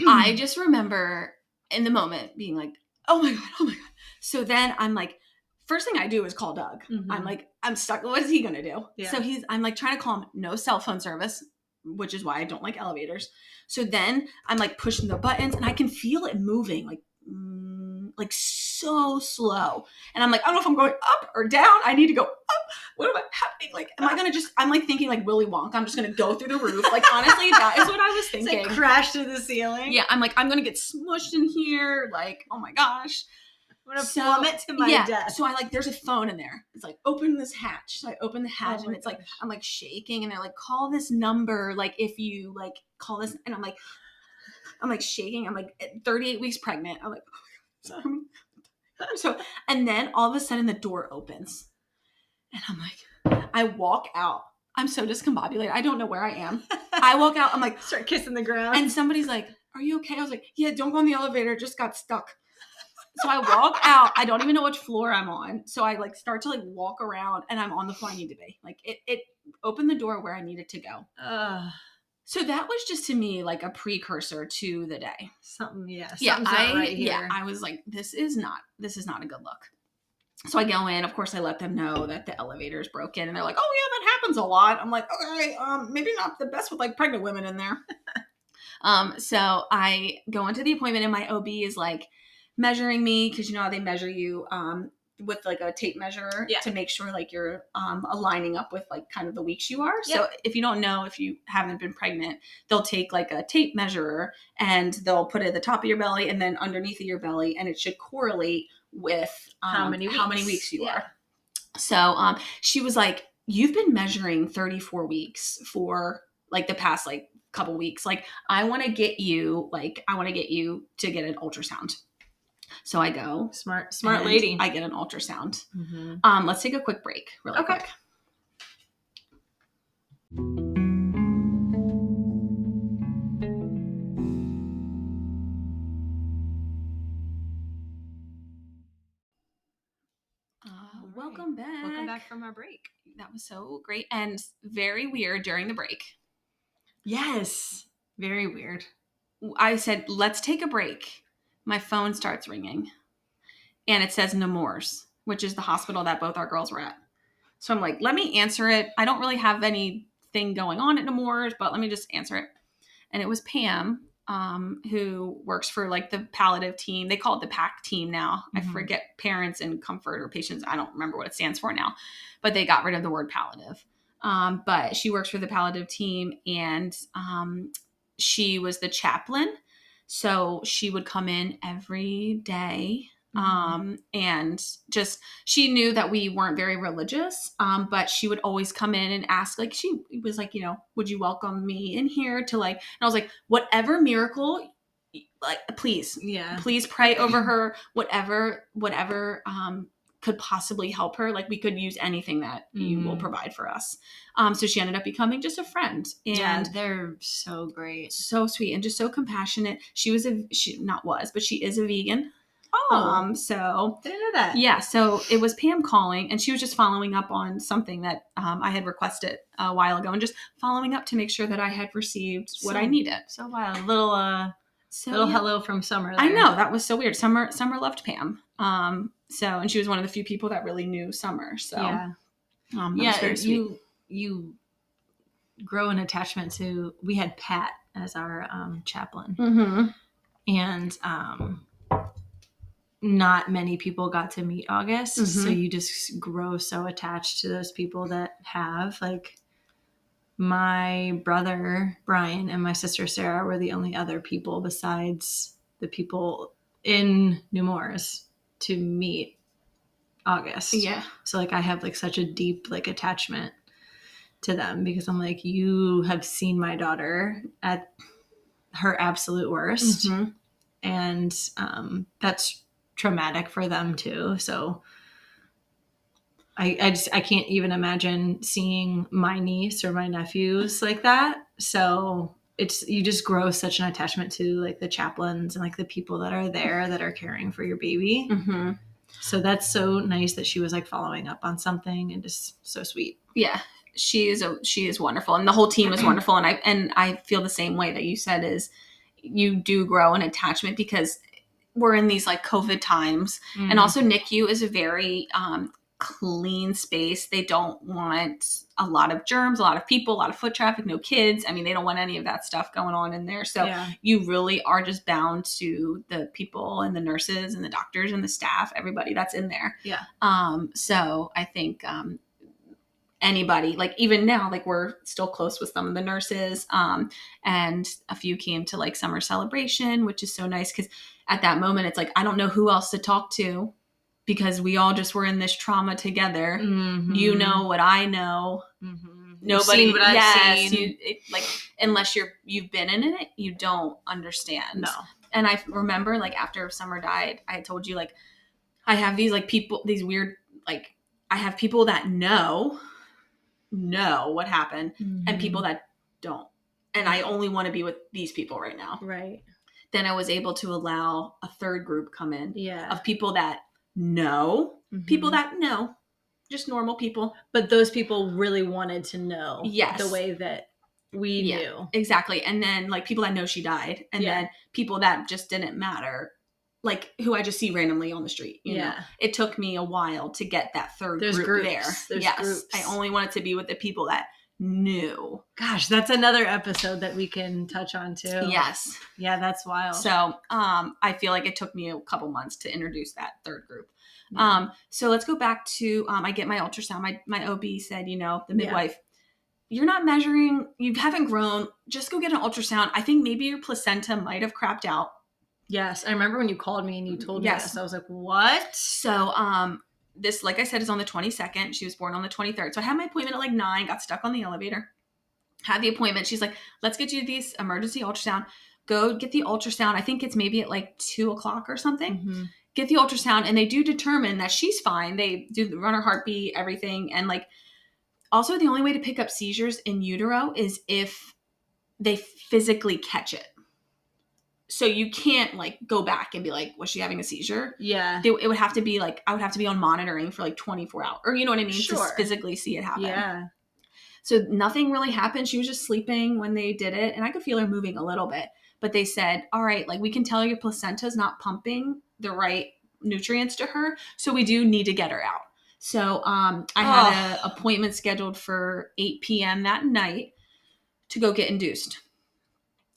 I just remember in the moment being like, oh my God. So then I'm like, first thing I do is call Doug. I'm like, I'm stuck. What is he going to do? Yeah. So I'm like trying to call him, no cell phone service, which is why I don't like elevators. So then I'm like pushing the buttons and I can feel it moving like so slow. And I'm like, I don't know if I'm going up or down. I need to go up. What am I happening? Like, am I going to I'm like thinking like Willy Wonka. I'm just going to go through the roof. Like, honestly, that is what I was thinking. It's like crash through the ceiling. Yeah. I'm like, I'm going to get smushed in here. Like, oh my gosh. I'm going to plummet to my death. So there's a phone in there. It's like, open this hatch. So I open the hatch and it's like, I'm like shaking and they're like, call this number. Like if you like call this, and I'm like shaking. I'm like 38 weeks pregnant. I'm like, so, and then all of a sudden the door opens and I'm like, I walk out. I'm so discombobulated. I don't know where I am. I walk out. I'm like, start kissing the ground. And somebody's like, are you okay? I was like, yeah, don't go on the elevator. Just got stuck. So I walk out. I don't even know which floor I'm on. So I like start to like walk around and I'm on the floor I need to be. Like it opened the door where I needed to go. So that was just to me like a precursor to the day. Something's not right here. Yeah, I was like, this is not a good look. So I go in. Of course, I let them know that the elevator is broken, and they're like, "Oh yeah, that happens a lot." I'm like, "Okay, maybe not the best with like pregnant women in there." So I go into the appointment and my OB is like measuring me, because you know how they measure you with like a tape measure to make sure like you're aligning up with like kind of the weeks you are. Yep. So if you don't know, if you haven't been pregnant, they'll take like a tape measurer and they'll put it at the top of your belly and then underneath of your belly, and it should correlate with how many weeks you are. So she was like, you've been measuring 34 weeks for like the past like couple weeks. Like I want to get you to get an ultrasound. So I go. Smart lady. I get an ultrasound. Mm-hmm. Let's take a quick break really quick. Welcome back. Welcome back from our break. That was so great and very weird during the break. Yes. Very weird. I said, let's take a break. My phone starts ringing. And it says Nemours, which is the hospital that both our girls were at. So I'm like, let me answer it. I don't really have anything going on at Nemours, but let me just answer it. And it was Pam, who works for like the palliative team. They call it the PAC team now. Mm-hmm. I forget, Parents in Comfort or Patients. I don't remember what it stands for now, but they got rid of the word palliative. But she works for the palliative team, and she was the chaplain. So she would come in every day. And just, she knew that we weren't very religious, but she would always come in and ask, like, she was like, you know, would you welcome me in here to like, and I was like, whatever miracle, like, please pray over her, whatever, could possibly help her. Like we could use anything that you will provide for us. So she ended up becoming just a friend, and they're so great, so sweet, and just so compassionate. She is a vegan. Oh, so didn't know that. Yeah, so it was Pam calling, and she was just following up on something that I had requested a while ago, and just following up to make sure that I had received what I needed. So wow, little hello from Summer there. I know, that was so weird. Summer loved Pam. And she was one of the few people that really knew Summer. So was very sweet. You grow an attachment to. We had Pat as our chaplain, and not many people got to meet August, so you just grow so attached to those people that have. Like my brother Brian and my sister Sarah were the only other people besides the people in Nemours to meet August. Yeah. So like I have like such a deep like attachment to them, because I'm like, you have seen my daughter at her absolute worst, and that's traumatic for them too. So I can't even imagine seeing my niece or my nephews like that. So you just grow such an attachment to like the chaplains and like the people that are there that are caring for your baby. So that's so nice that she was like following up on something, and just so sweet. Yeah, she is wonderful, and the whole team is wonderful. And I feel the same way that you said, is you do grow an attachment, because we're in these like COVID times, and also NICU is a very clean space. They don't want a lot of germs, a lot of people, a lot of foot traffic, no kids. I mean, they don't want any of that stuff going on in there. So you really are just bound to the people and the nurses and the doctors and the staff, everybody that's in there. Yeah. So I think anybody, like even now, like we're still close with some of the nurses, and a few came to like summer celebration, which is so nice, because at that moment it's like, I don't know who else to talk to, because we all just were in this trauma together. You know what I know. Nobody, what I've seen. Like unless you've been in it, you don't understand. No. And I remember like after Summer died, I had told you, like I have these like people, these weird, like I have people that know what happened, and people that don't. And I only want to be with these people right now. Right. Then I was able to allow a third group come in of people that know, just normal people. But those people really wanted to know the way that we knew. Exactly. And then like people that know she died, and then people that just didn't matter, like who I just see randomly on the street. You know, it took me a while to get that third group there. There's groups. I only wanted to be with the people that knew. Gosh, that's another episode that we can touch on too. Yes. Yeah, that's wild. So I feel like it took me a couple months to introduce that third group. So let's go back to I get my ultrasound. My OB said, the midwife, you're not measuring, you haven't grown, just go get an ultrasound. I think maybe your placenta might have crapped out. Yes, I remember when you called me and you told me this. I was like, what? So this, like I said, is on the 22nd. She was born on the 23rd. So I had my appointment at like 9, got stuck on the elevator, had the appointment. She's like, let's get you this emergency ultrasound. Go get the ultrasound. I think it's maybe at like 2 o'clock or something. Mm-hmm. Get the ultrasound, and they do determine that she's fine. They do run her heartbeat, everything. And like, also the only way to pick up seizures in utero is if they physically catch it. So you can't like go back and be like, was she having a seizure? Yeah. It would have to be like, I would have to be on monitoring for like 24 hours, or you know what I mean? Sure. To physically see it happen. Yeah. So nothing really happened. She was just sleeping when they did it, and I could feel her moving a little bit. But they said, all right, like we can tell your placenta is not pumping the right nutrients to her, so we do need to get her out. So I had an appointment scheduled for 8 p.m. that night to go get induced.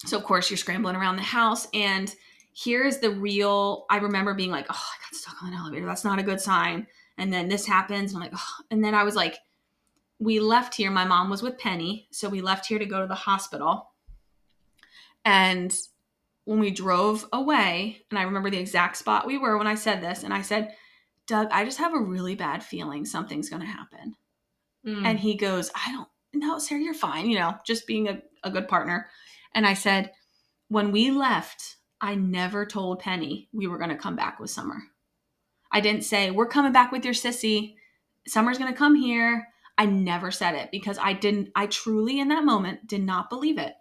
So of course you're scrambling around the house, and here's the real, I remember being like, oh, I got stuck on an elevator. That's not a good sign. And then this happens. And I'm like, oh. And then I was like, we left here. My mom was with Penny. So we left here to go to the hospital. And when we drove away, and I remember the exact spot we were when I said this, and I said, Doug, I just have a really bad feeling something's going to happen. And he goes, I don't know, Sarah, you're fine. Just being a good partner. And I said, when we left, I never told Penny we were going to come back with Summer. I didn't say, we're coming back with your sissy. Summer's going to come here. I never said it because I truly in that moment did not believe it.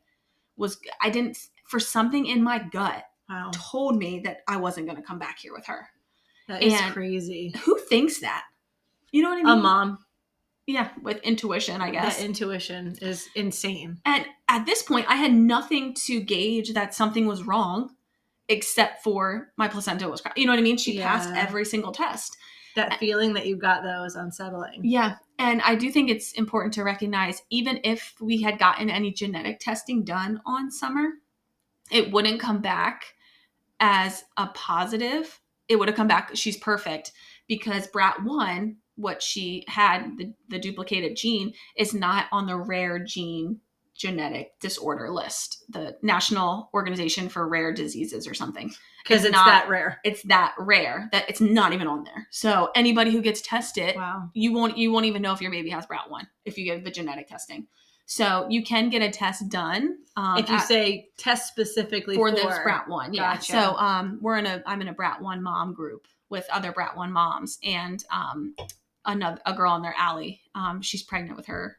For something in my gut told me that I wasn't going to come back here with her. That is crazy. Who thinks that? You know what I mean? A mom. Yeah, with intuition, I guess. That intuition is insane. And at this point, I had nothing to gauge that something was wrong except for my placenta was cracked. You know what I mean? She passed every single test. That feeling that you got, though, is unsettling. Yeah. And I do think it's important to recognize, even if we had gotten any genetic testing done on Summer, it wouldn't come back as a positive. It would have come back, she's perfect, because BRAT1, what she had, the duplicated gene, is not on the rare gene genetic disorder list, the National Organization for Rare Diseases or something. Because it's that rare. It's that rare that it's not even on there. So anybody who gets tested, you won't even know if your baby has BRAT1 if you get the genetic testing. So you can get a test done if you say test specifically for this BRAT1. Yeah. Gotcha. So I'm in a BRAT1 mom group with other BRAT1 moms, and a girl in there, Allie. She's pregnant with her.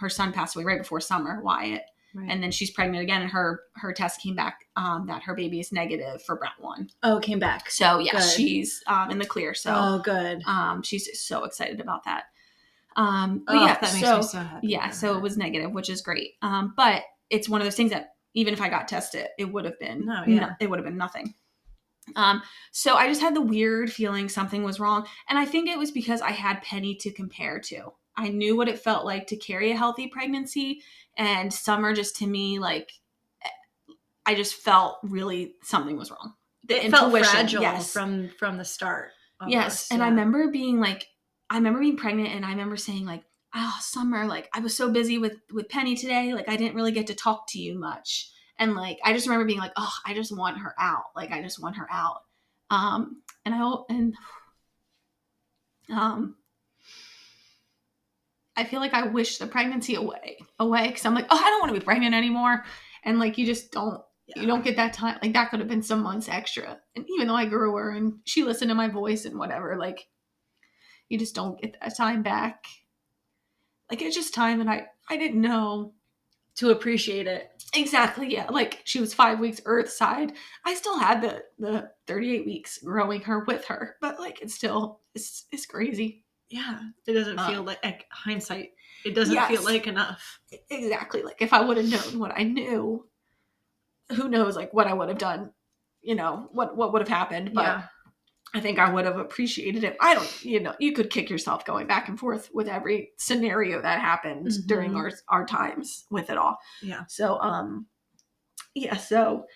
Her son passed away right before Summer, Wyatt. Right. And then she's pregnant again, and her test came back that her baby is negative for BRAT1. Oh, came back. So yeah, good. She's in the clear. So good. She's so excited about that. That makes me so happy. Yeah, so it was negative, which is great. But it's one of those things that even if I got tested, it would have been it would have been nothing. So I just had the weird feeling something was wrong, and I think it was because I had Penny to compare to. I knew what it felt like to carry a healthy pregnancy, and Summer just to me, like, I just felt really something was wrong. It felt fragile from the start. Almost. Yes, and I remember being pregnant, and I remember saying like, "Oh, Summer, like I was so busy with Penny today, like I didn't really get to talk to you much." And like I just remember being like, "Oh, I just want her out. Like I just want her out." I feel like I wish the pregnancy away because I'm like, oh, I don't want to be pregnant anymore. And like, you just don't, you don't get that time. Like that could have been some months extra. And even though I grew her and she listened to my voice and whatever, like you just don't get that time back. Like it's just time that I didn't know to appreciate it. Exactly. Yeah. Like she was 5 weeks earth side. I still had the 38 weeks growing her with her, but like it's still, it's crazy. Yeah, it doesn't feel like hindsight. It doesn't feel like enough. Exactly. Like if I would have known what I knew, who knows like what I would have done, what would have happened. But I think I would have appreciated it. I don't, you could kick yourself going back and forth with every scenario that happened during our times with it all. Yeah. So, so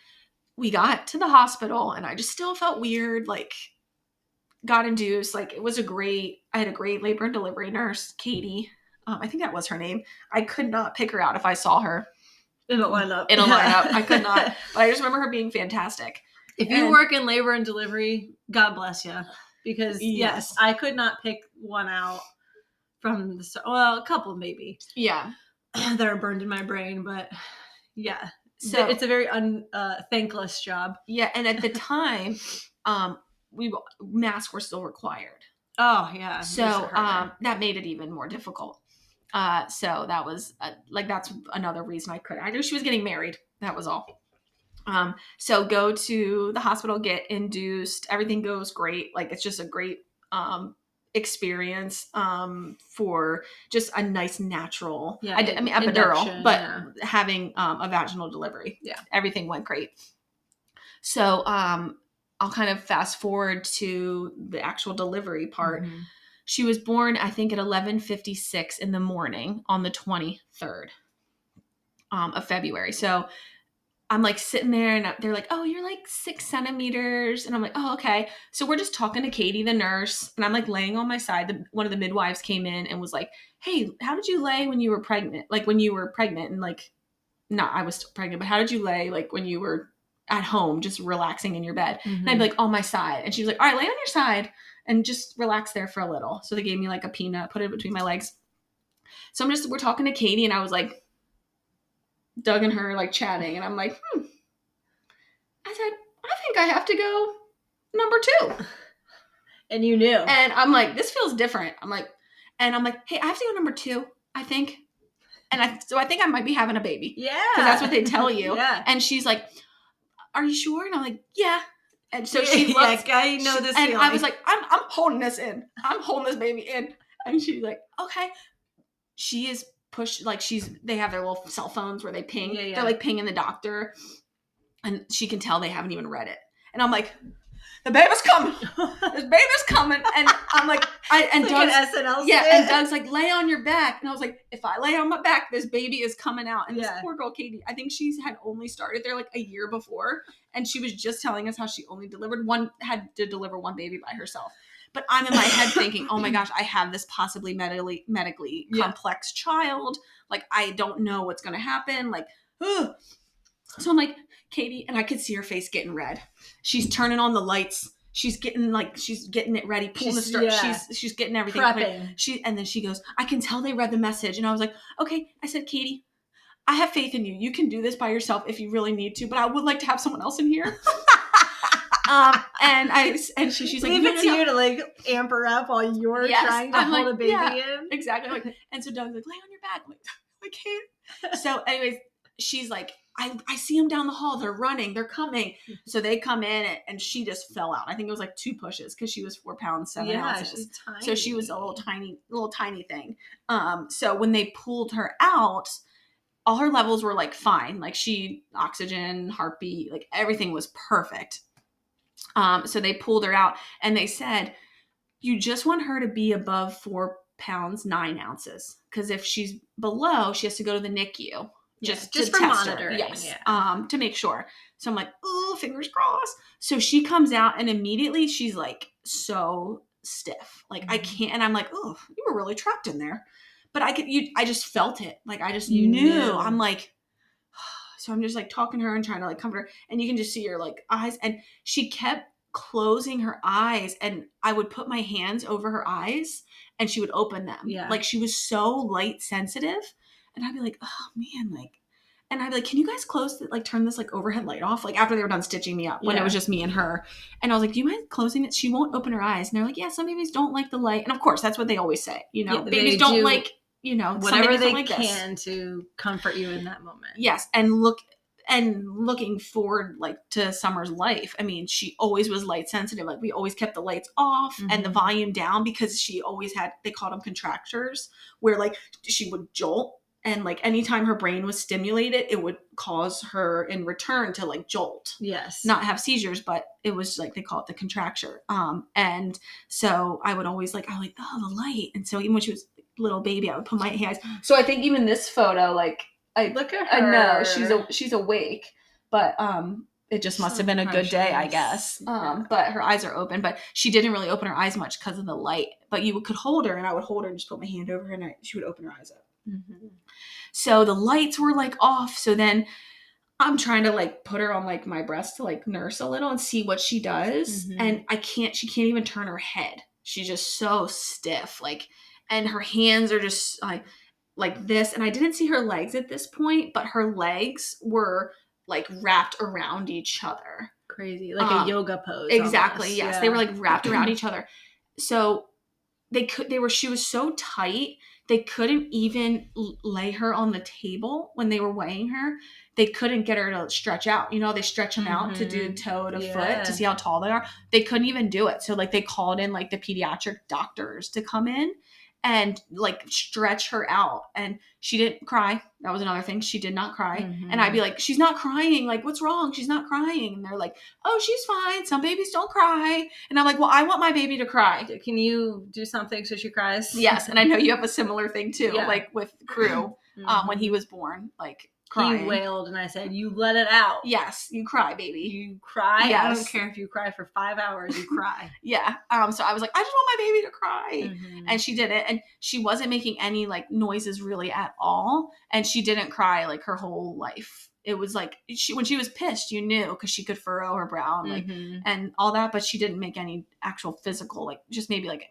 we got to the hospital and I just still felt weird, like got induced. Like I had a great labor and delivery nurse, Katie. I think that was her name. I could not pick her out if I saw her. It'll line up. I could not. But I just remember her being fantastic. If you work in labor and delivery, God bless you. Because yes, I could not pick one out from a couple maybe. Yeah. That are burned in my brain, but yeah. So it's a very thankless job. Yeah, and at the time, masks were still required. Oh yeah. So that made it even more difficult. So that was that's another reason I couldn't. I knew she was getting married. That was all. So go to the hospital, get induced. Everything goes great. Like it's just a great experience for just a nice natural. Yeah, I mean epidural, but having a vaginal delivery. Yeah, everything went great. So I'll kind of fast forward to the actual delivery part. Mm-hmm. She was born, I think, at 11:56 in the morning on the 23rd of February. So I'm like sitting there and they're like, oh, you're like 6 centimeters. And I'm like, oh, okay. So we're just talking to Katie, the nurse, and I'm like laying on my side. One of the midwives came in and was like, hey, how did you lay when you were pregnant? Like when you were pregnant and like, not I was still pregnant, but how did you lay like when you were at home, just relaxing in your bed? Mm-hmm. And I'd be like, on my side. And she was like, all right, lay on your side and just relax there for a little. So they gave me like a peanut, put it between my legs. So we're talking to Katie and I was like, Doug and her like chatting and I'm like, I said, I think I have to go number 2. And you knew. And I'm like, this feels different. I'm like, hey, I have to go number 2, I think. And I think I might be having a baby. Yeah. Because that's what they tell you. Yeah. And she's like, are you sure? And I'm like, yeah. And so she looks. Yeah, I know this feeling. And I was like, I'm holding this in. I'm holding this baby in. And she's like, okay. She is pushed, like they have their little cell phones where they ping. Yeah. They're like pinging the doctor. And she can tell they haven't even read it. And I'm like, the baby's coming. This baby's coming. And I'm like, and like Doug's, an SNL yeah, and Doug's like, lay on your back. And I was like, if I lay on my back, this baby is coming out. And this poor girl, Katie, I think she's had only started there like a year before. And she was just telling us how she only had to deliver one baby by herself. But I'm in my head thinking, oh my gosh, I have this possibly medically complex child. Like, I don't know what's going to happen. Like, ugh. So I'm like, Katie, and I could see her face getting red. She's turning on the lights. She's getting it ready, pulling the start. Yeah. She's getting everything prepping. And then she goes, I can tell they read the message. And I was like, okay. I said, Katie, I have faith in you. You can do this by yourself if you really need to, but I would like to have someone else in here. And she's like, leave it to you to like amp her up while you're trying to hold a baby in. Exactly. Like, and so Doug's like, lay on your back. I'm like, I can't. So anyways, she's like, I see them down the hall. They're running. They're coming. So they come in and she just fell out. I think it was like 2 pushes because she was 4 pounds, 7 ounces. She's tiny. So she was a little tiny thing. So when they pulled her out, all her levels were like fine. Like oxygen, heartbeat, like everything was perfect. So they pulled her out and they said, you just want her to be above 4 pounds, 9 ounces. Because if she's below, she has to go to the NICU. Just for test monitoring. Yes. To make sure. So I'm like, oh, fingers crossed. So she comes out and immediately she's like so stiff. Like I can't, and I'm like, oh, you were really trapped in there. But I just felt it. Like I just knew. I'm like, so I'm just like talking to her and trying to like comfort her. And you can just see her like eyes. And she kept closing her eyes and I would put my hands over her eyes and she would open them. Yeah. Like she was so light sensitive. And I'd be like, oh man, like, and I'd be like, can you guys turn this like overhead light off? Like after they were done stitching me up when it was just me and her. And I was like, do you mind closing it? She won't open her eyes. And they're like, yeah, some babies don't like the light. And of course, that's what they always say. Babies don't like, whatever they like can to comfort you in that moment. Yes. And looking forward like to Summer's life. I mean, she always was light sensitive. Like we always kept the lights off and the volume down because she always had, they called them contractures where like she would jolt. And like anytime her brain was stimulated, it would cause her in return to like jolt. Yes. Not have seizures, but it was like they call it the contracture. And so I would always like, oh, the light. And so even when she was a little baby, I would put my hands. So I think even this photo, like I look at her. I know she's awake, but it just must have been a good day, I guess. But her eyes are open, but she didn't really open her eyes much because of the light. But you could hold her, and I would hold her and just put my hand over her, and she would open her eyes up. Mm-hmm. So the lights were like off. So then I'm trying to like put her on like my breast to like nurse a little and see what she does. Mm-hmm. And she can't even turn her head. She's just so stiff. Like, and her hands are just like this. And I didn't see her legs at this point, but her legs were like wrapped around each other. Crazy. Like a yoga pose. Exactly. Almost. Yes. Yeah. They were like wrapped around each other. So she was so tight. They couldn't even lay her on the table when they were weighing her. They couldn't get her to stretch out. You know, they stretch them out to do toe to foot to see how tall they are. They couldn't even do it. So like they called in like the pediatric doctors to come in and like stretch her out. And she didn't cry. That was another thing. She did not cry. Mm-hmm. And I'd be like, she's not crying. Like, what's wrong? She's not crying. And they're like, oh, she's fine. Some babies don't cry. And I'm like, well, I want my baby to cry. Can you do something so she cries? Yes. And I know you have a similar thing too, like with Crew, mm-hmm. When he was born, like crying. He wailed and I said, you let it out. Yes. You cry, baby. You cry? Yes. I don't care if you cry for 5 hours, you cry. Yeah. So I was like, I just want my baby to cry. Mm-hmm. And she didn't. And she wasn't making any like noises really at all. And she didn't cry like her whole life. It was like when she was pissed, you knew because she could furrow her brow and like and all that, but she didn't make any actual physical, like just maybe like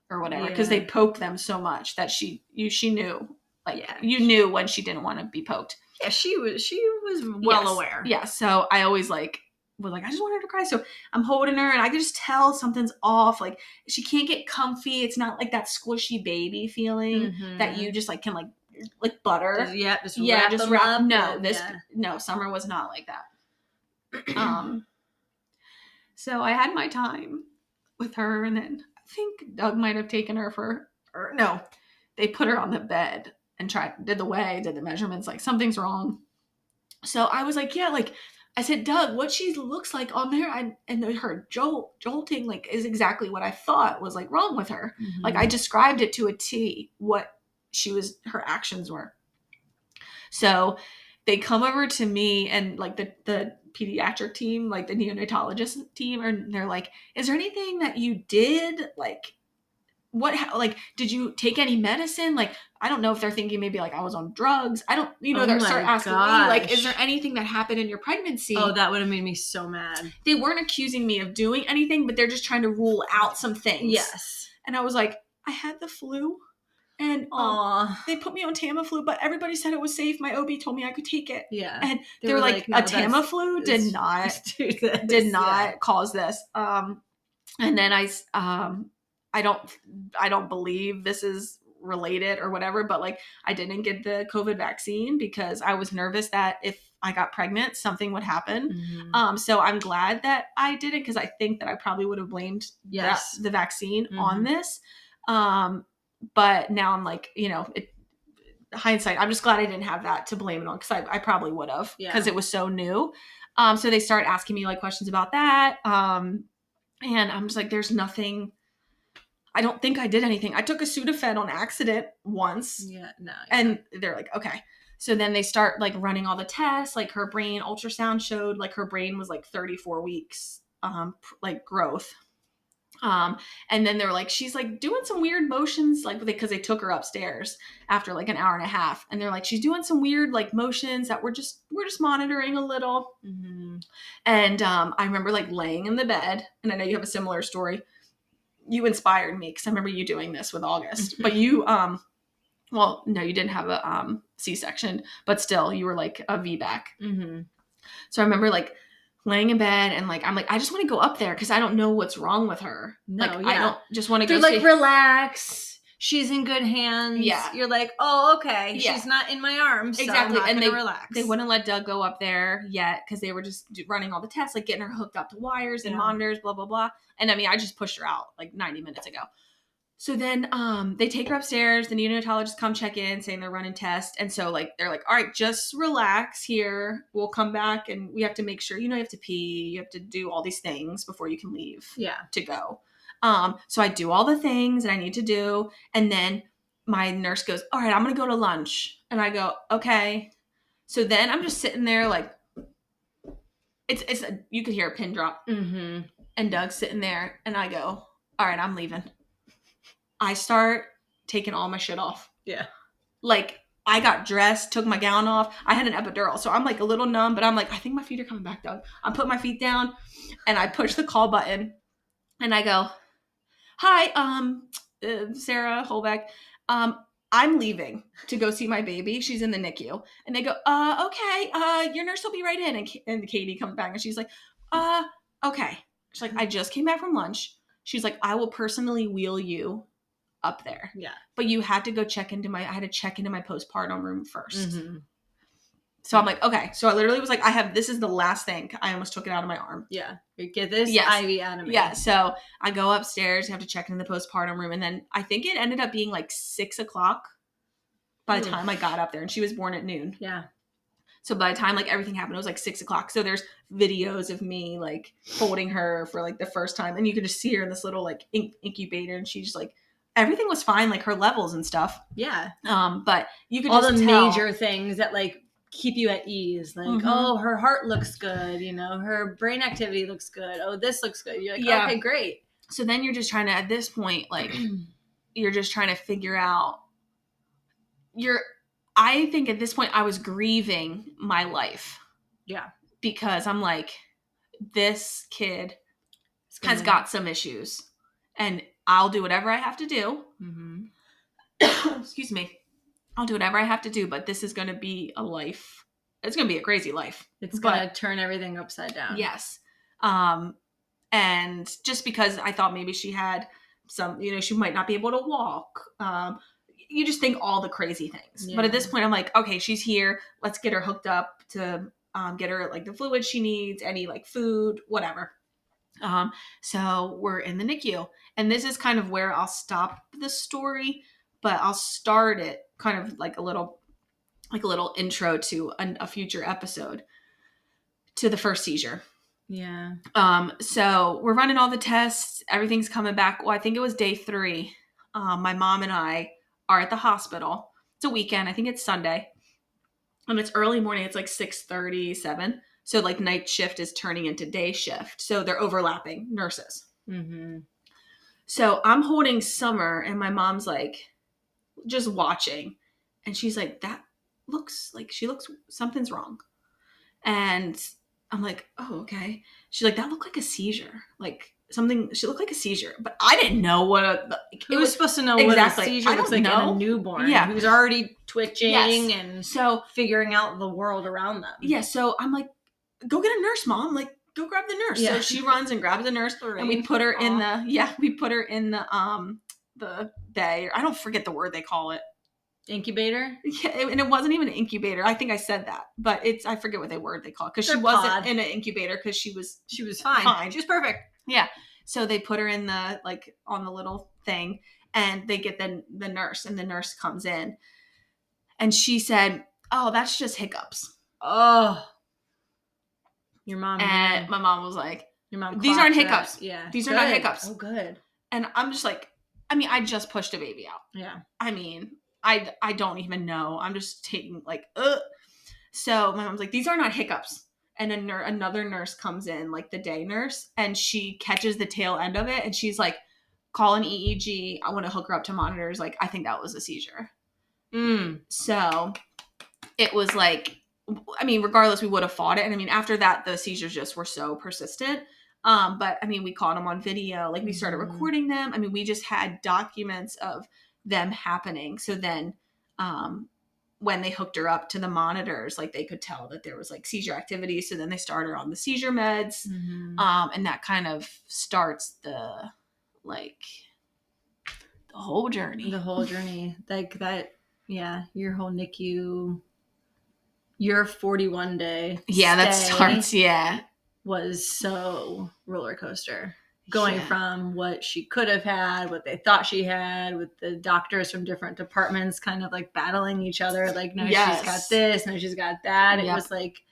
or whatever, because they poked them so much that she knew. Like you knew when she didn't want to be poked. Yeah, she was well aware. Yeah, so I always like was like, I just want her to cry. So I'm holding her and I could just tell something's off. Like she can't get comfy. It's not like that squishy baby feeling that you just like can like butter. Just wrap up. No, Summer was not like that. So I had my time with her, and then I think Doug might have taken her they put her on the bed and did the measurements, like something's wrong. So I was like, yeah, like I said, Doug, what she looks like on there and her jolting like is exactly what I thought was like wrong with her. Mm-hmm. Like I described it to a T what her actions were. So they come over to me and like the pediatric team, like the neonatologist team, and they're like, is there anything that you did? Like, did you take any medicine? Like, I don't know if they're thinking maybe like I was on drugs. I don't, they're start asking me like, is there anything that happened in your pregnancy? Oh, that would have made me so mad. They weren't accusing me of doing anything, but they're just trying to rule out some things. Yes. And I was like, I had the flu. And they put me on Tamiflu, but everybody said it was safe. My OB told me I could take it. Yeah. And they were like no, a Tamiflu did not cause this. And then I don't believe this is related or whatever, but like I didn't get the COVID vaccine because I was nervous that if I got pregnant, something would happen. Mm-hmm. So I'm glad that I did it because I think that I probably would have blamed the vaccine on this. But now I'm like, hindsight, I'm just glad I didn't have that to blame it on because I probably would have because it was so new. So they start asking me like questions about that. And I'm just like, there's nothing. I don't think I did anything. I took a Sudafed on accident once. Yeah, no. Yeah. And they're like, okay. So then they start like running all the tests. Like her brain ultrasound showed like her brain was like 34 weeks, like growth. And then they're like, she's like doing some weird motions, like because they took her upstairs after like an hour and a half. And they're like, she's doing some weird like motions that we're just monitoring a little. Mm-hmm. And I remember like laying in the bed, and I know you have a similar story. You inspired me because I remember you doing this with August, but you, well, no, you didn't have a C-section, but still you were like a VBAC. Mm-hmm. So I remember like laying in bed and like I'm like I just want to go up there because I don't know what's wrong with her. No, like I don't just want to go. They're like relax. She's in good hands. Yeah, you're like, oh, okay. Yeah. She's not in my arms. Exactly, so I'm not relax. They wouldn't let Doug go up there yet because they were just running all the tests, like getting her hooked up to wires and monitors, blah blah blah. And I mean, I just pushed her out like 90 minutes ago. So then they take her upstairs. The neonatologist come check in saying they're running tests. And so like they're like, all right, just relax here. We'll come back and we have to make sure, you have to pee. You have to do all these things before you can leave to go. So I do all the things that I need to do. And then my nurse goes, all right, I'm going to go to lunch. And I go, okay. So then I'm just sitting there like, you could hear a pin drop. Mm-hmm. And Doug's sitting there and I go, all right, I'm leaving. I start taking all my shit off. Yeah. Like, I got dressed, took my gown off. I had an epidural, so I'm like a little numb, but I'm like, I think my feet are coming back, Doug. I put my feet down and I push the call button and I go, hi, Sarah Holbeck. I'm leaving to go see my baby. She's in the NICU. And they go, okay, your nurse will be right in. And Katie comes back and she's like, okay. She's like, I just came back from lunch. She's like, I will personally wheel you up there. Yeah. But you had to go I had to check into my postpartum room first. Mm-hmm. So I'm like, okay. So I literally was like, this is the last thing. I almost took it out of my arm. Yeah. Get this IV out of me. Yeah. So I go upstairs, have to check into the postpartum room. And then I think it ended up being like 6:00 by the time I got up there. And she was born at noon. Yeah. So by the time like everything happened, it was like 6:00. So there's videos of me like holding her for like the first time. And you could just see her in this little like incubator. And she's like, everything was fine, like her levels and stuff. Yeah. But you could all just the tell. major things that like keep you at ease. Like, oh, her heart looks good. Her brain activity looks good. Oh, this looks good. You're like, okay, great. So then you're just trying to, at this point, like, you're just trying to figure out I think at this point I was grieving my life. Yeah. Because I'm like, this kid has got some issues and I'll do whatever I have to do. Mm-hmm. Excuse me. I'll do whatever I have to do, but this is going to be a life. It's going to be a crazy life. It's going to turn everything upside down. Yes. And just because I thought maybe she had some, she might not be able to walk. You just think all the crazy things. Yeah. But at this point, I'm like, okay, she's here. Let's get her hooked up to get her like the fluid she needs, any like food, whatever. So we're in the NICU. And this is kind of where I'll stop the story, but I'll start it kind of like a little intro to a future episode to the first seizure. Yeah. So we're running all the tests. Everything's coming back. Well, I think it was day 3. My mom and I are at the hospital. It's a weekend. I think it's Sunday. And it's early morning. It's like 6:37. So like night shift is turning into day shift. So they're overlapping nurses. Mm-hmm. So I'm holding Summer and my mom's like just watching. And she's like, something's wrong. And I'm like, oh, okay. She's like, that looked like a seizure. Like she looked like a seizure. But I didn't know what Who was supposed to know exactly. What a seizure looks like in a newborn. Yeah. Who's already twitching and so figuring out the world around them. Yeah. So I'm like, go get a nurse, Mom. Like, go grab the nurse. Yeah. So she runs and grabs a nurse and we put her in the bay. I don't forget the word they call it. Incubator? Yeah, and it wasn't even an incubator. I think I said that, but I forget what word they call it because she wasn't in an incubator because she was fine. She was perfect. Yeah. So they put her in the on the little thing, and they get the nurse, and the nurse comes in, and she said, "Oh, that's just hiccups." Oh, your mom. And my mom was like, "Your mom. These aren't hiccups. Yeah, these are not hiccups. Oh, good." And I'm just like, I mean, I just pushed a baby out. Yeah. I mean. I don't even know. I'm just taking So my mom's like, these are not hiccups. And another nurse comes in, like the day nurse, and she catches the tail end of it. And she's like, call an EEG. I want to hook her up to monitors. Like, I think that was a seizure. So it was like, I mean, regardless, we would have fought it. And I mean, after that, the seizures just were so persistent. But I mean, we caught them on video. Like we started recording them. I mean, we just had documents of them happening. So then when they hooked her up to the monitors, like they could tell that there was like seizure activity. So then they started her on the seizure meds. Mm-hmm. And that kind of starts the whole journey. The whole journey. Like that, yeah, your whole NICU, your 41 day. Yeah, that starts, yeah. Was so roller coaster. going Yeah. from what she could have had, what they thought she had, with the doctors from different departments kind of like battling each other. Like, no, she's got Yes. this, no, she's got that. It Yep. was like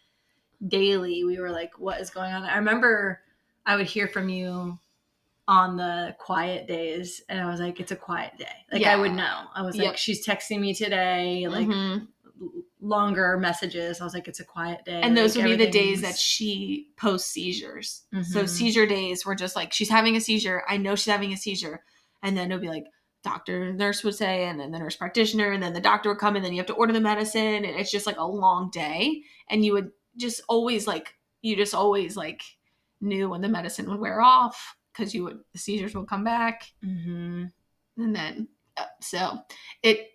daily. We were like, what is going on? I remember I would hear from you on the quiet days, and I was like, it's a quiet day. Like, Yeah. I would know. I was like, Yep. she's texting me today, like Mhm. longer messages. I was like, it's a quiet day. And those like, would be the days that everything's- she post seizures. So Mhm. seizure days were just like, she's having a seizure. I know she's having a seizure. And then it'll be like, doctor, nurse would say, and then the nurse practitioner, and then the doctor would come, and then you have to order the medicine. And it's just like a long day. And you would just always like, knew when the medicine would wear off, because the seizures will come back. Mhm. And then,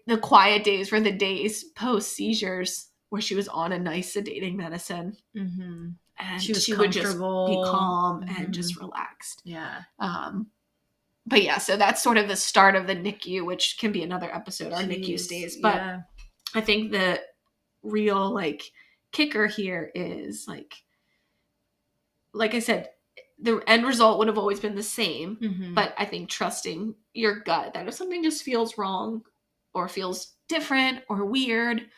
the quiet days were the days post seizures where she was on a nice sedating medicine, Mhm. and She was would just be comfortable. calm Mhm. and just relaxed. Yeah. But yeah, so that's sort of the start of the NICU, which can be another episode, our NICU Jeez. stays. But Yeah. I think the real like kicker here is like I said, the end result would have always been the same. Mhm. But I think trusting your gut, that if something just feels wrong or feels different or weird,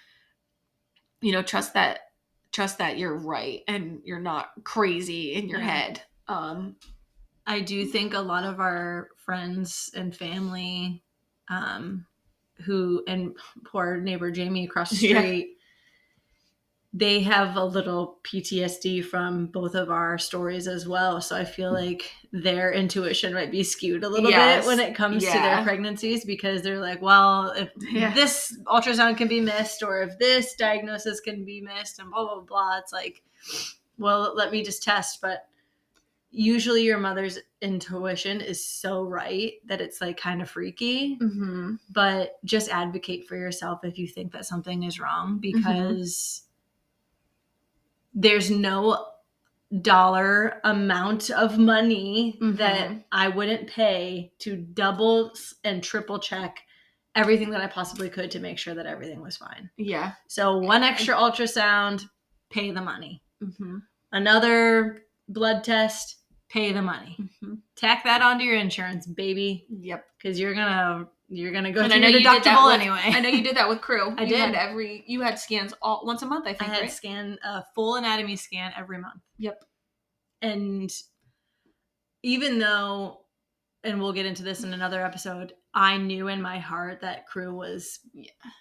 trust that you're right and you're not crazy in your Yeah. head. I do think a lot of our friends and family, and poor neighbor Jamie across the Yeah. street, they have a little PTSD from both of our stories as well. So I feel like their intuition might be skewed a little Yes. bit when it comes to their Yeah. pregnancies, because they're like, well, if Yeah. this ultrasound can be missed, or if this diagnosis can be missed, and blah, blah, blah. It's like, well, let me just test. But usually your mother's intuition is so right that it's like kind of freaky. Mm-hmm. But just advocate for yourself if you think that something is wrong, because there's no dollar amount of money that I wouldn't pay to double and triple check everything that I possibly could to make sure that everything was fine. Yeah. So one extra ultrasound, pay the money. Mm-hmm. Another blood test, pay the money. Mm-hmm. Tack that onto your insurance, baby, Yep. because you're gonna go And through I know your you did that deductible with, anyway. I know you did that with Crew. I You did. You had scans once a month, I I think, had right? a full anatomy scan every month. Yep. And even though, and we'll get into this in another episode, I knew in my heart that Crew was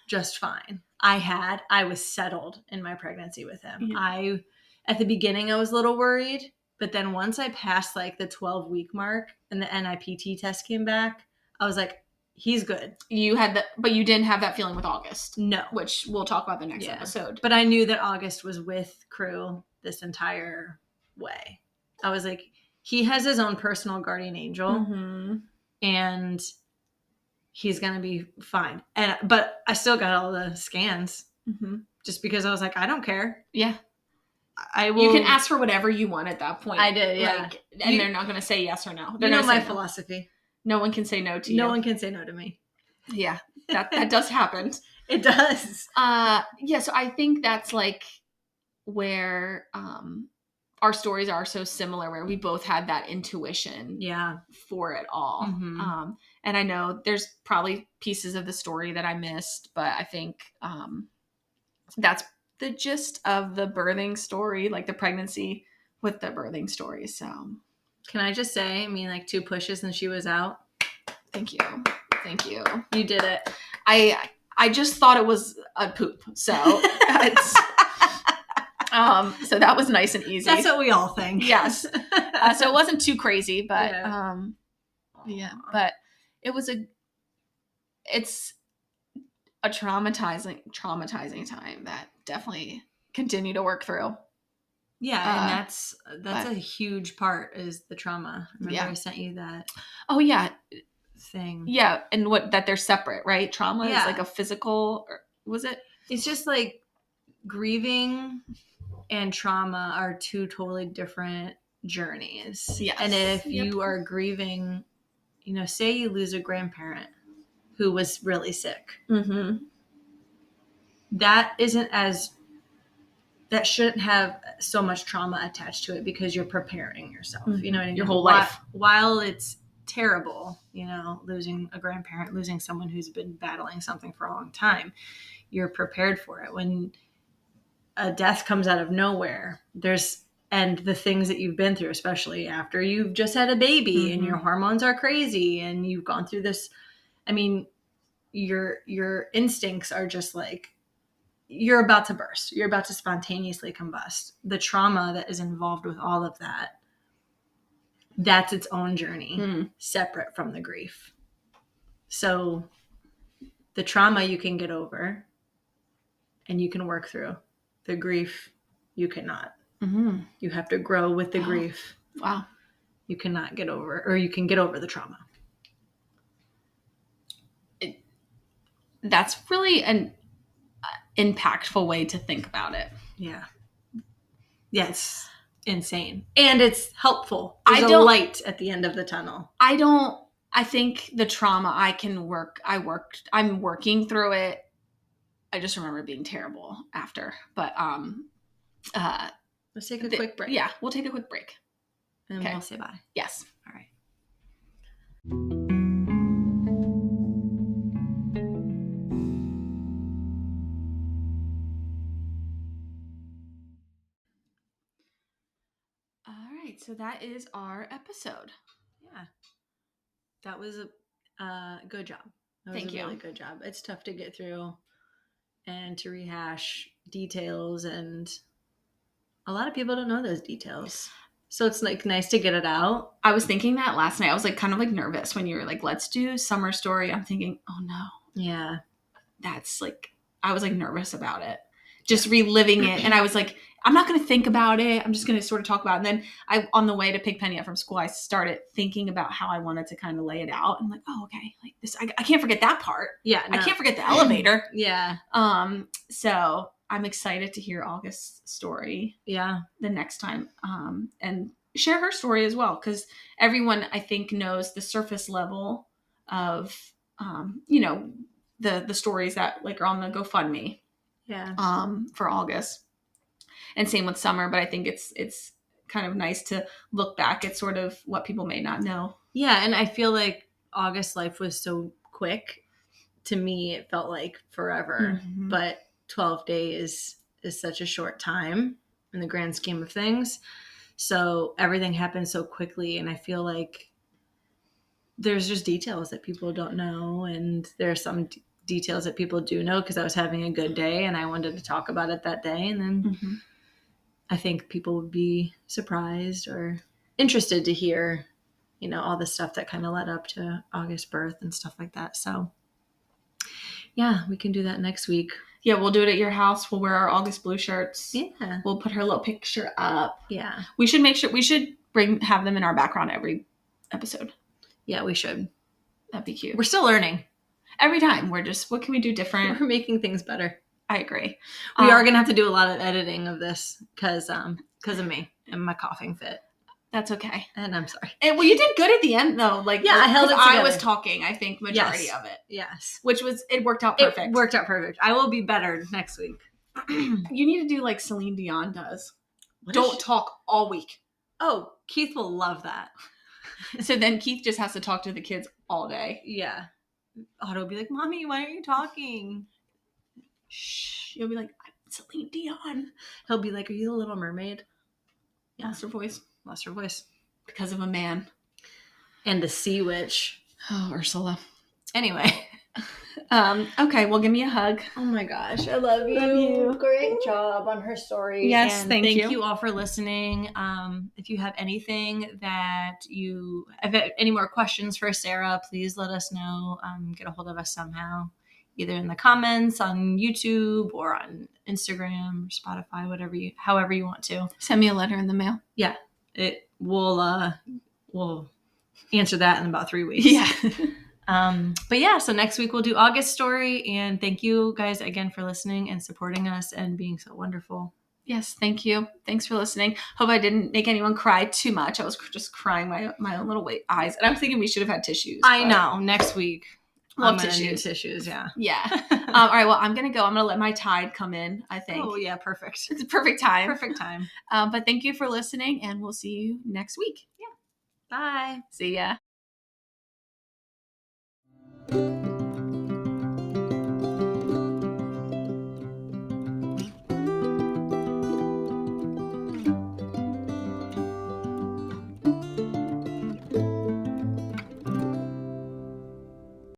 just fine. I was settled in my pregnancy with him. Yeah. At the beginning, I was a little worried, but then once I passed like the 12-week mark and the NIPT test came back, I was like, he's good. But you didn't have that feeling with August. No. Which we'll talk about the next episode. But I knew that August was with Crew this entire way. I was like, he has his own personal guardian angel, and he's going to be fine. But I still got all the scans just because I was like, I don't care. Yeah. I will. You can ask for whatever you want at that point. I did, yeah. And they're not going to say yes or no. You know my philosophy. No one can say no to you. No one can say no to me. Yeah, that does happen. It does. Yeah, so I think that's like where our stories are so similar, where we both had that intuition for it all. And I know there's probably pieces of the story that I missed, but I think that's the gist of the birthing story, like the pregnancy with the birthing story. So can I just say, I mean, like 2 pushes and she was out. Thank you. You did it. I just thought it was a poop. So it's so that was nice and easy. That's what we all think. Yes. So it wasn't too crazy, but but it's a traumatizing time that definitely continue to work through. Yeah, and that's a huge part, is the trauma. Remember I sent you that. Oh yeah. Thing. Yeah, and that they're separate, right? Trauma is like a physical, or was it? It's just like grieving and trauma are 2 totally different journeys. Yes. And if you are grieving, say you lose a grandparent who was really sick. That isn't as that shouldn't have so much trauma attached to it because you're preparing yourself. Mm-hmm. You know what I mean? Your whole life. While it's terrible, you know, losing a grandparent, losing someone who's been battling something for a long time, you're prepared for it. When a death comes out of nowhere, and the things that you've been through, especially after you've just had a baby and your hormones are crazy and you've gone through this, I mean, your instincts are just like, you're about to burst. You're about to spontaneously combust. The trauma that is involved with all of that, that's its own journey, separate from the grief. So the trauma you can get over and you can work through. The grief, you cannot. Mm-hmm. You have to grow with the grief. Wow. You cannot get over, or you can get over the trauma. That's really an impactful way to think about it. Yeah. Yeah, it's insane. And it's helpful. There's a light at the end of the tunnel. I think the trauma I'm working through it. I just remember being terrible after. But let's take a quick break. Yeah, we'll take a quick break. And we'll say bye. Yes. All right. All right, so that is our episode. Yeah. That was a good job. Thank you. Really good job. It's tough to get through and to rehash details, and a lot of people don't know those details. So it's like nice to get it out. I was thinking that last night. I was like kind of like nervous when you were like, let's do summer story. I'm thinking, oh no. Yeah. That's like, I was like nervous about it. Just reliving it. And I was like, I'm not going to think about it. I'm just going to sort of talk about it. And then on the way to pick Penny up from school, I started thinking about how I wanted to kind of lay it out. I'm like, oh, okay. Like this, I can't forget that part. Yeah. No. I can't forget the elevator. Yeah. So I'm excited to hear August's story. Yeah. The next time. And share her story as well. Cause everyone I think knows the surface level of, you know, the stories that like are on the GoFundMe. Yeah. For August. And same with Summer, but I think it's kind of nice to look back at sort of what people may not know. Yeah, and I feel like August's life was so quick. To me, it felt like forever. Mm-hmm. But 12 days is such a short time in the grand scheme of things. So everything happened so quickly, and I feel like there's just details that people don't know, and there are some details that people do know because I was having a good day and I wanted to talk about it that day, and then I think people would be surprised or interested to hear, you know, all the stuff that kind of led up to August's birth and stuff like that. So yeah, we can do that next week. Yeah, we'll do it at your house. We'll wear our August blue shirts. Yeah. We'll put her little picture up. Yeah. We should have them in our background every episode. Yeah, we should. That'd be cute. We're still learning. Every time we're just, what can we do different? We're making things better. I agree. We are going to have to do a lot of editing of this because of me and my coughing fit. That's okay. And I'm sorry. And well, you did good at the end though. Like, yeah, I held it together. I was talking, I think, majority of it. Yes. It worked out perfect. It worked out perfect. I will be better next week. You need to do like Celine Dion does. Don't talk all week. Oh, Keith will love that. So then Keith just has to talk to the kids all day. Yeah. Otto will be like, Mommy, why aren't you talking? Shh. You'll be like, I'm Celine Dion. He'll be like, are you the Little Mermaid? Yeah. Lost her voice. Because of a man. And the sea witch. Oh, Ursula. Anyway. Okay, well, give me a hug. Oh my gosh, I love you. Love you. Great job on her story. Yes, and thank you. Thank you all for listening. If you have anything if any more questions for Sarah, please let us know. Get a hold of us somehow, either in the comments on YouTube or on Instagram or Spotify, however you want to. Send me a letter in the mail. Yeah, we'll answer that in about 3 weeks. Yeah. But yeah, so next week we'll do August's story, and thank you guys again for listening and supporting us and being so wonderful. Yes, thank you. Thanks for listening. Hope I didn't make anyone cry too much. I was just crying my own little eyes, and I'm thinking we should have had tissues. I know. Next week Well, I'm gonna need tissues. Yeah. Yeah. All right. Well, I'm going to go. I'm going to let my tide come in, I think. Oh, yeah. Perfect. It's a perfect time. Perfect time. But thank you for listening, and we'll see you next week. Yeah. Bye. See ya.